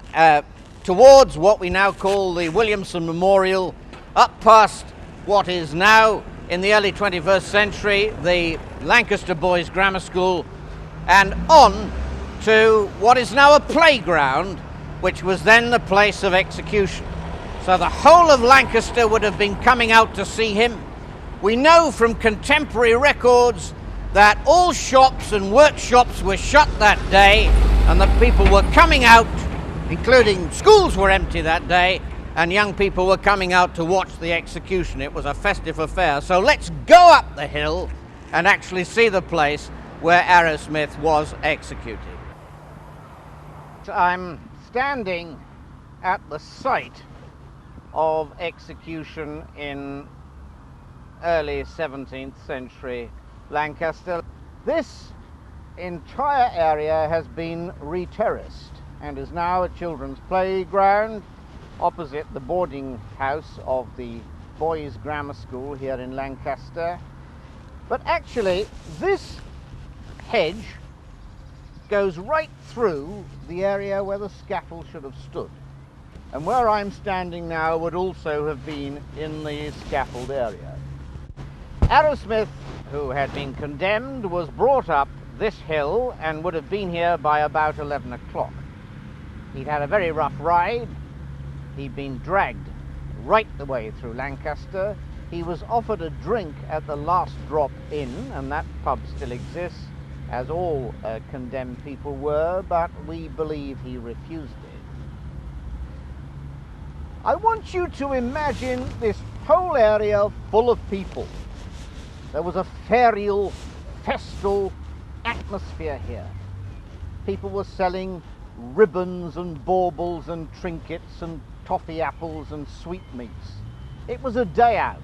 towards what we now call the Williamson Memorial, up past what is now, in the early 21st century, the Lancaster Boys Grammar School, and on to what is now a playground, which was then the place of execution. So the whole of Lancaster would have been coming out to see him. We know from contemporary records that all shops and workshops were shut that day, and that people were coming out, including schools were empty that day, and young people were coming out to watch the execution. It was a festive affair. So let's go up the hill and actually see the place where Arrowsmith was executed. I'm standing at the site of execution in early 17th century Lancaster. This entire area has been re-terraced and is now a children's playground opposite the boarding house of the Boys Grammar School here in Lancaster. But actually this hedge goes right through the area where the scaffold should have stood, and where I'm standing now would also have been in the scaffold area. Arrowsmith, who had been condemned, was brought up this hill and would have been here by about 11 o'clock. He'd had a very rough ride. He'd been dragged right the way through Lancaster. He was offered a drink at the Last Drop Inn, and that pub still exists, as all condemned people were, but we believe he refused it. I want you to imagine this whole area full of people. There was a ferial, festal atmosphere here. People were selling ribbons and baubles and trinkets and toffee apples and sweetmeats. It was a day out,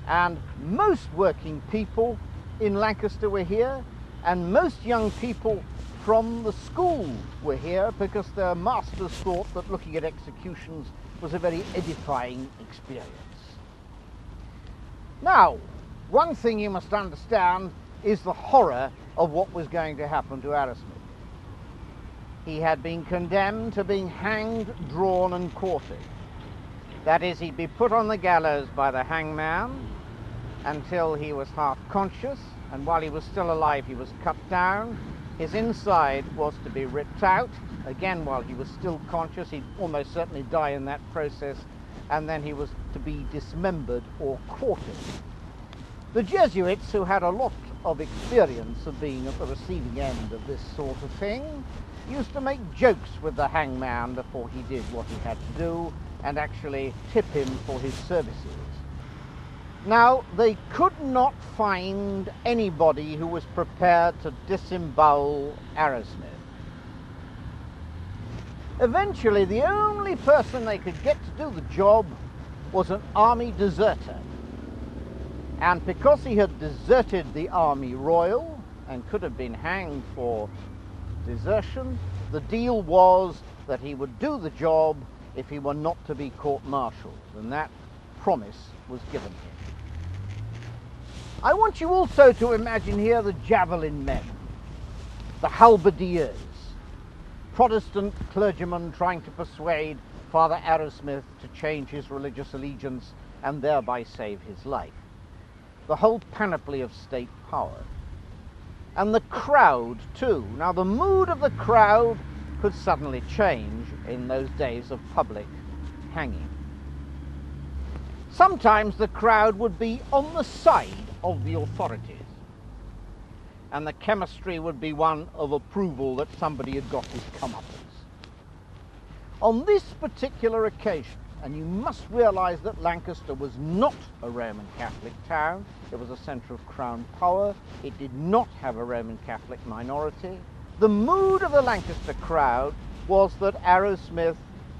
and most working people in Lancaster were here, and most young people from the school were here, because their masters thought that looking at executions was a very edifying experience. Now, one thing you must understand is the horror of what was going to happen to Arrowsmith. He had been condemned to being hanged, drawn and quartered. That is, he'd be put on the gallows by the hangman until he was half conscious, and while he was still alive he was cut down. His inside was to be ripped out, again while he was still conscious. He'd almost certainly die in that process, and then he was to be dismembered or quartered. The Jesuits, who had a lot of experience of being at the receiving end of this sort of thing, used to make jokes with the hangman before he did what he had to do, and actually tip him for his services. Now, they could not find anybody who was prepared to disembowel Arrowsmith. Eventually, the only person they could get to do the job was an army deserter. And because he had deserted the Army Royal and could have been hanged for desertion, the deal was that he would do the job if he were not to be court-martialed, and that promise was given him. I want you also to imagine here the javelin men, the halberdiers, Protestant clergymen trying to persuade Father Arrowsmith to change his religious allegiance and thereby save his life. The whole panoply of state power. And the crowd too. Now the mood of the crowd could suddenly change in those days of public hanging. Sometimes the crowd would be on the side of the authorities, and the chemistry would be one of approval that somebody had got his comeuppance. On this particular occasion, and you must realise that Lancaster was not a Roman Catholic town, it was a centre of crown power, it did not have a Roman Catholic minority. The mood of the Lancaster crowd was that Arrowsmith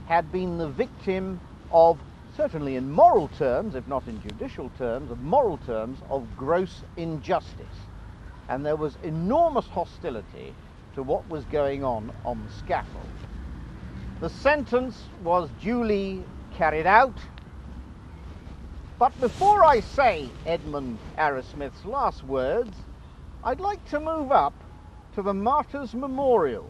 had been the victim of, certainly in moral terms, if not in judicial terms, of moral terms, of gross injustice. And there was enormous hostility to what was going on the scaffold. The sentence was duly carried out. But before I say Edmund Arrowsmith's last words, I'd like to move up to the Martyrs' Memorial,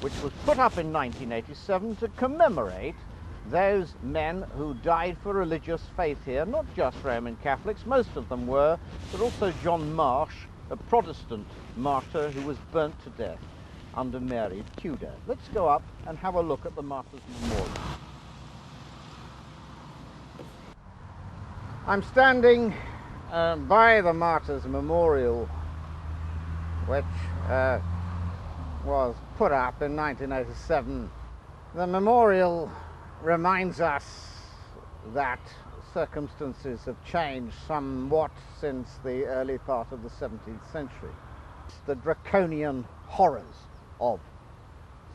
which was put up in 1987 to commemorate those men who died for religious faith here, not just Roman Catholics, most of them were, but also John Marsh, a Protestant martyr who was burnt to death under Mary Tudor. Let's go up and have a look at the Martyrs' Memorial. I'm standing by the Martyrs' Memorial, which was put up in 1987. The memorial reminds us that circumstances have changed somewhat since the early part of the 17th century. The draconian horrors of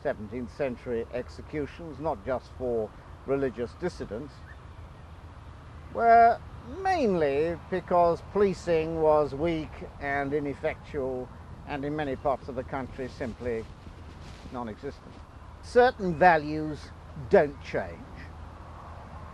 17th century executions, not just for religious dissidents, were mainly because policing was weak and ineffectual, and in many parts of the country simply non-existent. Certain values don't change,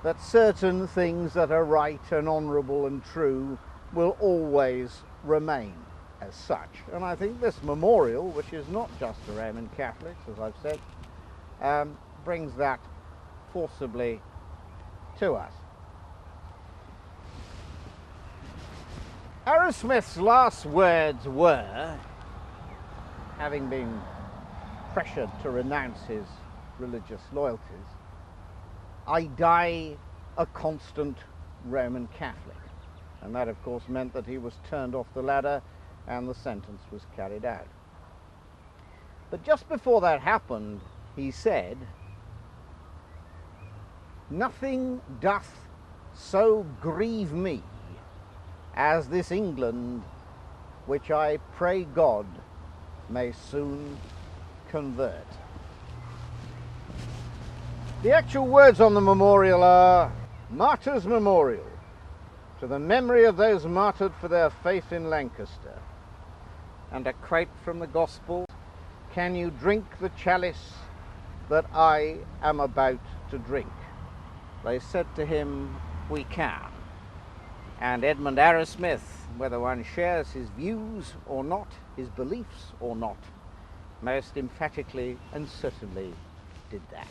that certain things that are right and honourable and true will always remain as such. And I think this memorial, which is not just to Roman Catholics, as I've said, brings that forcibly to us. Arrowsmith's last words were, having been pressured to renounce his religious loyalties, "I die a constant Roman Catholic." And that, of course, meant that he was turned off the ladder and the sentence was carried out. But just before that happened, he said, "Nothing doth so grieve me as this England, which I pray God may soon convert." The actual words on the memorial are, "Martyrs' Memorial, to the memory of those martyred for their faith in Lancaster." And a quote from the Gospel, "Can you drink the chalice that I am about to drink?" They said to him, "We can." And Edmund Arrowsmith, whether one shares his views or not, his beliefs or not, most emphatically and certainly did that.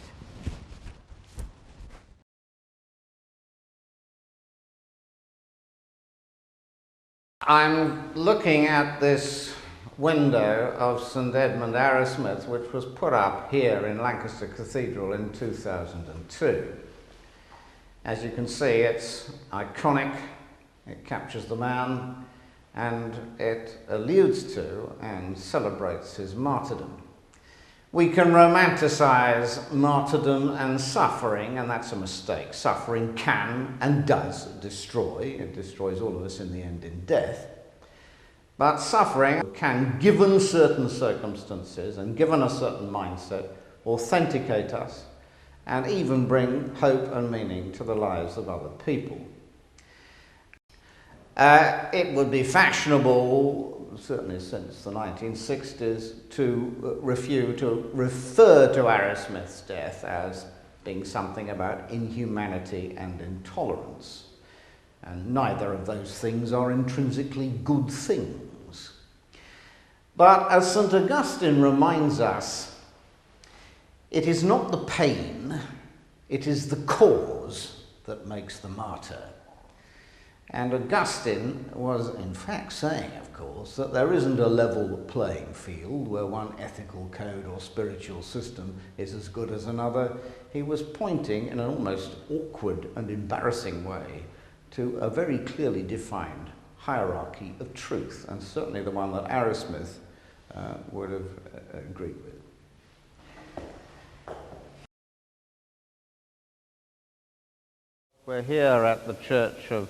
I'm looking at this window of St Edmund Arrowsmith, which was put up here in Lancaster Cathedral in 2002. As you can see, it's iconic, it captures the man, and it alludes to and celebrates his martyrdom. We can romanticize martyrdom and suffering, and that's a mistake. Suffering can and does destroy. It destroys all of us in the end in death. But suffering can, given certain circumstances and given a certain mindset, authenticate us and even bring hope and meaning to the lives of other people. It would be fashionable, certainly since the 1960s, to refer to Arrowsmith's death as being something about inhumanity and intolerance. And neither of those things are intrinsically good things. But as St. Augustine reminds us, it is not the pain, it is the cause that makes the martyr. And Augustine was in fact saying, of course, that there isn't a level playing field where one ethical code or spiritual system is as good as another. He was pointing in an almost awkward and embarrassing way to a very clearly defined hierarchy of truth, and certainly the one that Arrowsmith would have agreed with. We're here at the church of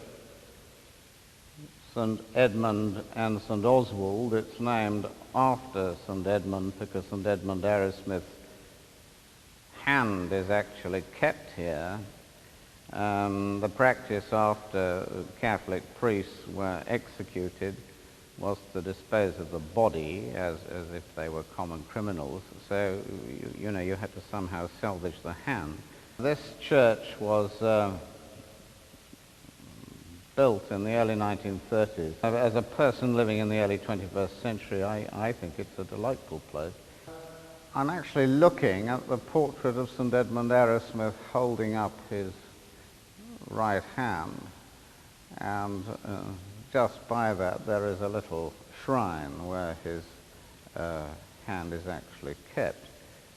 St Edmund and St Oswald. It's named after St Edmund because St Edmund Arrowsmith's hand is actually kept here. The practice after Catholic priests were executed was to dispose of the body as if they were common criminals. So, you know, you had to somehow salvage the hand. This church was built in the early 1930s. As a person living in the early 21st century, I think it's a delightful place. I'm actually looking at the portrait of St Edmund Arrowsmith holding up his right hand, and just by that there is a little shrine where his hand is actually kept,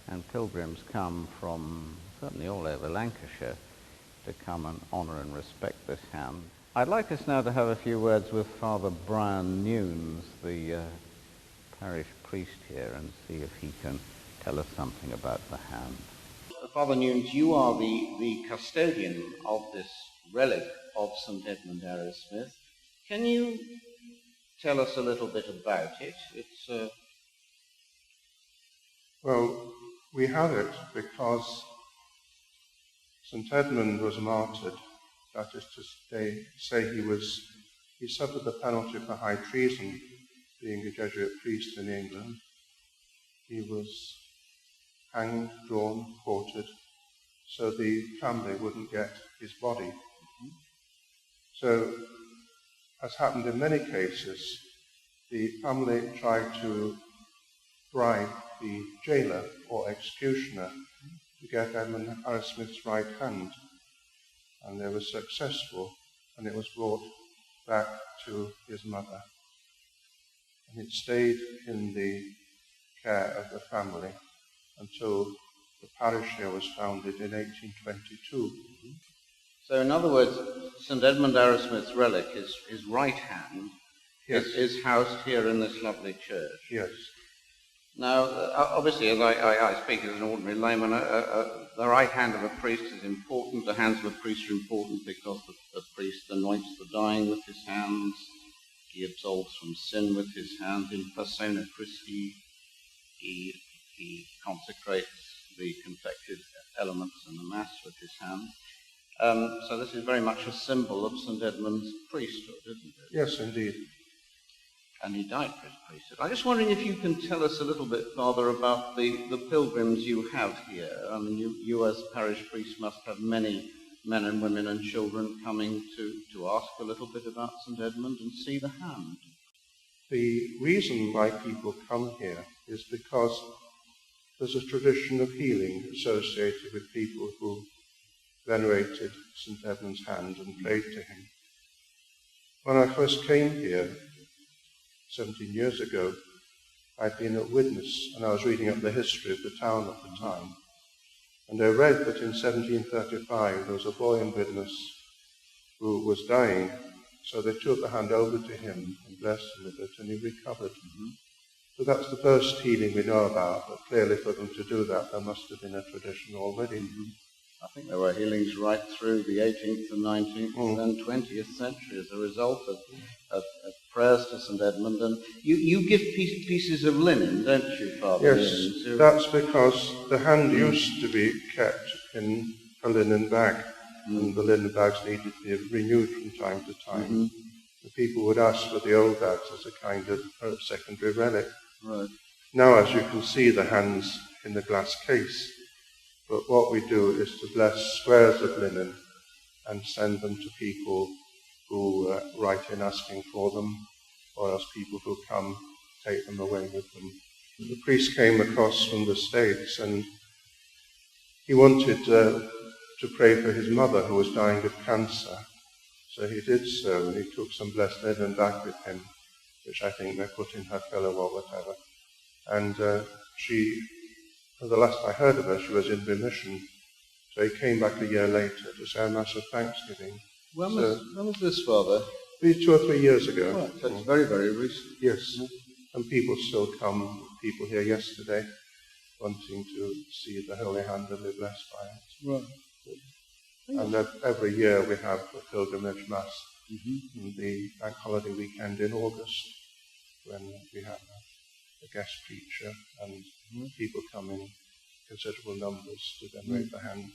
and pilgrims come from certainly all over Lancashire to come and honour and respect this hand. I'd like us now to have a few words with Father Brian Nunes, the parish priest here, and see if he can tell us something about the hand. Father Nunes, you are the custodian of this relic of St Edmund Arrowsmith. Can you tell us a little bit about it? It's
Well, we have it because St Edmund was martyred. That is to say, he suffered the penalty for high treason, being a Jesuit priest in England. He was hanged, drawn, quartered, so the family wouldn't get his body. Mm-hmm. So, as happened in many cases, the family tried to bribe the jailer or executioner to get Edmund Arrowsmith's right hand, and they were successful, and it was brought back to his mother. And it stayed in the care of the family until the parish here was founded in 1822.
So in other words, St Edmund Arrowsmith's relic, his right hand,
yes,
is housed here in this lovely church.
Yes.
Now, obviously, as I speak as an ordinary layman, the right hand of a priest is important. The hands of a priest are important because the priest anoints the dying with his hands. He absolves from sin with his hands. In persona Christi, he consecrates the confected elements in the Mass with his hands. So this is very much a symbol of St Edmund's priesthood, isn't it?
Yes, indeed.
And he died for his priesthood. I'm just wondering if you can tell us a little bit, Father, about the pilgrims you have here. I mean, you as parish priest must have many
men and women and children coming to ask a little bit about St Edmund and see the hand.
The reason why people come here is because there's a tradition of healing associated with people who venerated St Edmund's hand and prayed to him. When I first came here 17 years ago, I'd been a witness and I was reading up the history of the town at the time. And I read that in 1735 there was a boy in Widnes who was dying, so they took the hand over to him and blessed him with it, and he recovered. So that's the first healing we know about, but clearly for them to do that there must have been a tradition already.
I think there were healings right through the 18th and 19th and 20th century as a result of prayers to St Edmund. And you give pieces of linen, don't you, Father?
Yes, that's because the hand used to be kept in a linen bag, and the linen bags needed to be renewed from time to time. The people would ask for the old bags as a kind of secondary relic.
Right.
Now, as you can see, the hand's in the glass case. But what we do is to bless squares of linen and send them to people who write in asking for them, or else people who come take them away with them. The priest came across from the States and he wanted to pray for his mother who was dying of cancer. So he did so, and he took some blessed linen back with him, which I think they put in her pillow or whatever. And the last I heard of her, she was in remission. So he came back a year later to say a Mass of Thanksgiving.
When was this, Father?
2 or 3 years ago.
Right, that's very, very recent.
Yes. And people still come, people here yesterday, wanting to see the Holy Hand and be blessed by it.
Right.
And every year we have a pilgrimage Mass in the bank holiday weekend in August, when we have a guest preacher and people come in considerable numbers to venerate the hand.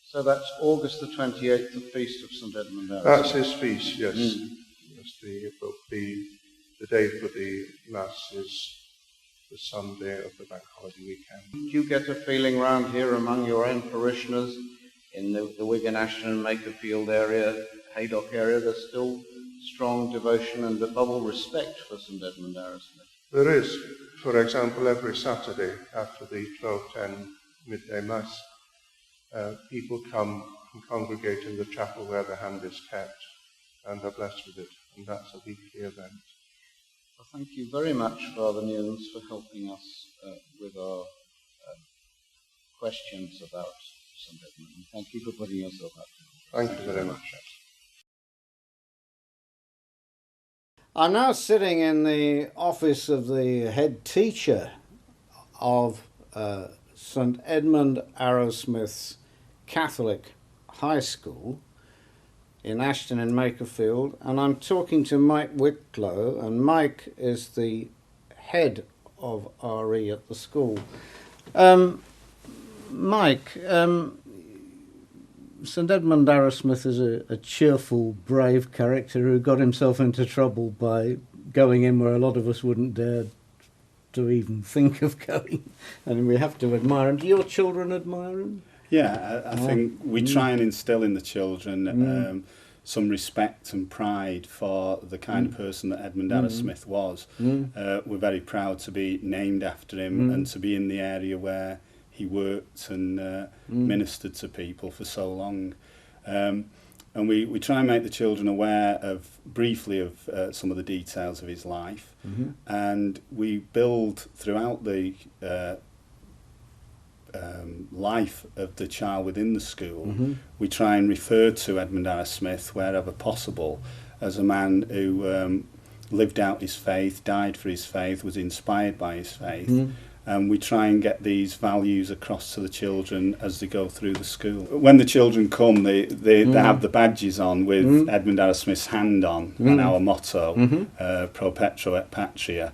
So that's August the 28th, the feast of St Edmund Arrowsmith.
That's his feast, yes. Yes, the day for the Mass is the Sunday of the bank holiday weekend.
Do you get a feeling round here among your own parishioners in the Wigan, Ashton and Makerfield area, Haydock area, there's still strong devotion and above all respect for St Edmund Arrowsmith?
There is. For example, every Saturday after the 12:10 midday Mass, people come and congregate in the chapel where the hand is kept and are blessed with it, and that's a weekly event.
Well, thank you very much, Father Newlands, for helping us with our questions about St Edmund, and thank you for putting yourself up.
Thank you very much.
I'm now sitting in the office of the head teacher of St Edmund Arrowsmith's Catholic High School in Ashton and Makerfield, and I'm talking to Mike Wicklow, and Mike is the head of RE at the school. Mike, St Edmund Arrowsmith is a cheerful, brave character who got himself into trouble by going in where a lot of us wouldn't dare to even think of going, and we have to admire him. Do your children admire him?
Yeah, I think we try and instill in the children some respect and pride for the kind of person that Edmund Arrowsmith was. We're very proud to be named after him and to be in the area where he worked and ministered to people for so long. And we try and make the children aware briefly of some of the details of his life. And we build throughout the life of the child within the school, we try and refer to Edmund Arrowsmith wherever possible as a man who lived out his faith, died for his faith, was inspired by his faith. And we try and get these values across to the children as they go through the school. When the children come, they have the badges on with Edmund Arrowsmith's hand on and our motto, Pro Petro et Patria.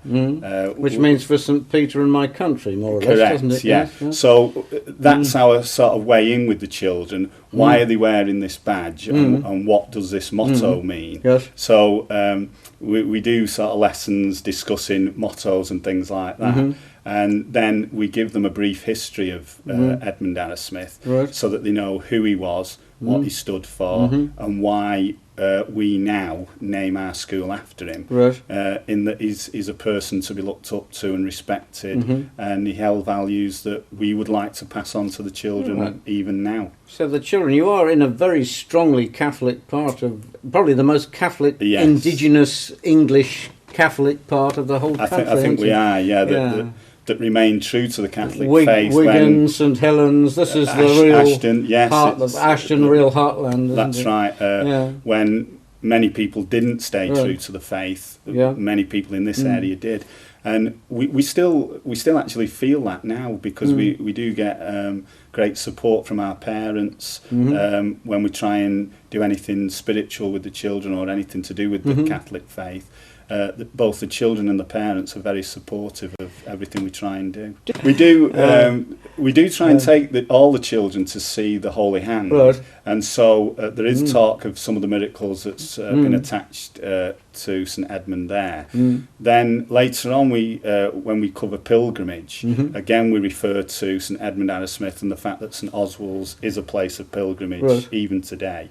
Which means for St Peter and my country, more or less, doesn't it?
Yeah. Yes. So that's our sort of way in with the children. Why are they wearing this badge and what does this motto mean?
Yes.
So we do sort of lessons discussing mottos and things like that. And then we give them a brief history of Edmund Arrowsmith,
Right.
so that they know who he was, what he stood for, and why we now name our school after him.
Right.
In that he's a person to be looked up to and respected, and he held values that we would like to pass on to the children even now.
So the children, you are in a very strongly Catholic part of, probably the most Catholic,
Yes.
indigenous English Catholic part of the whole country.
I think we are, yeah.
Yeah.
That remain true to the Catholic faith.
Wigan, St Helens, this is the real
Ashton, yes,
Ashton, real heartland. Isn't
That's
it?
right. When many people didn't stay
Right.
true to the faith,
Yeah.
many people in this area did, and we still actually feel that now, because we do get great support from our parents when we try and do anything spiritual with the children or anything to do with the Catholic faith. Both the children and the parents are very supportive of everything we try and do. We do try and take all the children to see the Holy Hand,
Right.
and so there is talk of some of the miracles that's been attached to St Edmund there. Then later on, when we cover pilgrimage, again we refer to St Edmund Arrowsmith and the fact that St Oswald's is a place of pilgrimage
Right.
even today.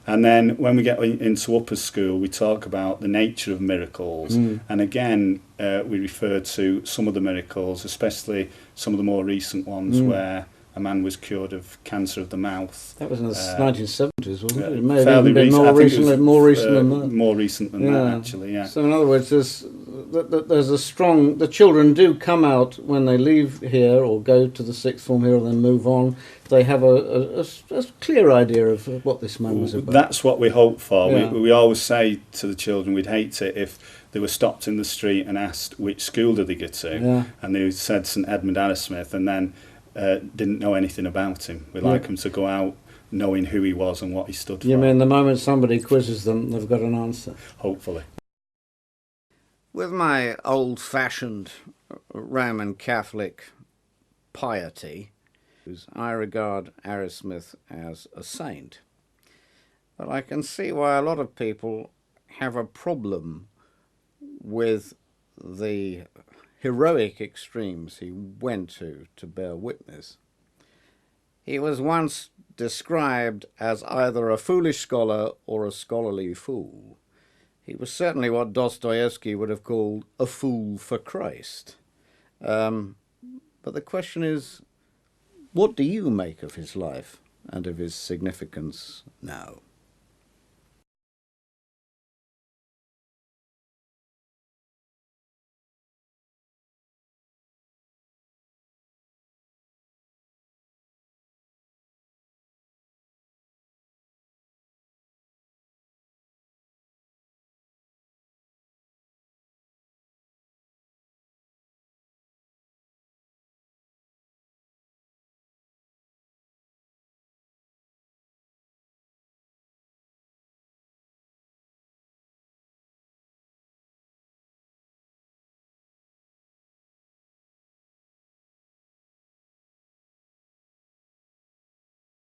And then when we get into upper school, we talk about the nature of miracles, and again we refer to some of the miracles, especially some of the more recent ones where a man was cured of cancer of the mouth.
That was in the 1970s, wasn't it? It may have
Fairly
even been
recent.
more
I think it was,
more recent than that.
More recent than that, actually, yeah.
So in other words, there's a strong... The children do come out when they leave here or go to the sixth form here and then move on. They have a clear idea of what this man was about.
That's what we hope for.
Yeah.
We always say to the children, we'd hate it if they were stopped in the street and asked which school did they go to, and they said St Edmund Arrowsmith, and then didn't know anything about him. We like them to go out knowing who he was and what he stood for.
You mean the moment somebody quizzes them, they've got an answer?
Hopefully.
With my old-fashioned Roman Catholic piety, I regard Arrowsmith as a saint. But I can see why a lot of people have a problem with the heroic extremes he went to bear witness. He was once described as either a foolish scholar or a scholarly fool. He was certainly what Dostoevsky would have called a fool for Christ. But the question is, what do you make of his life and of his significance now?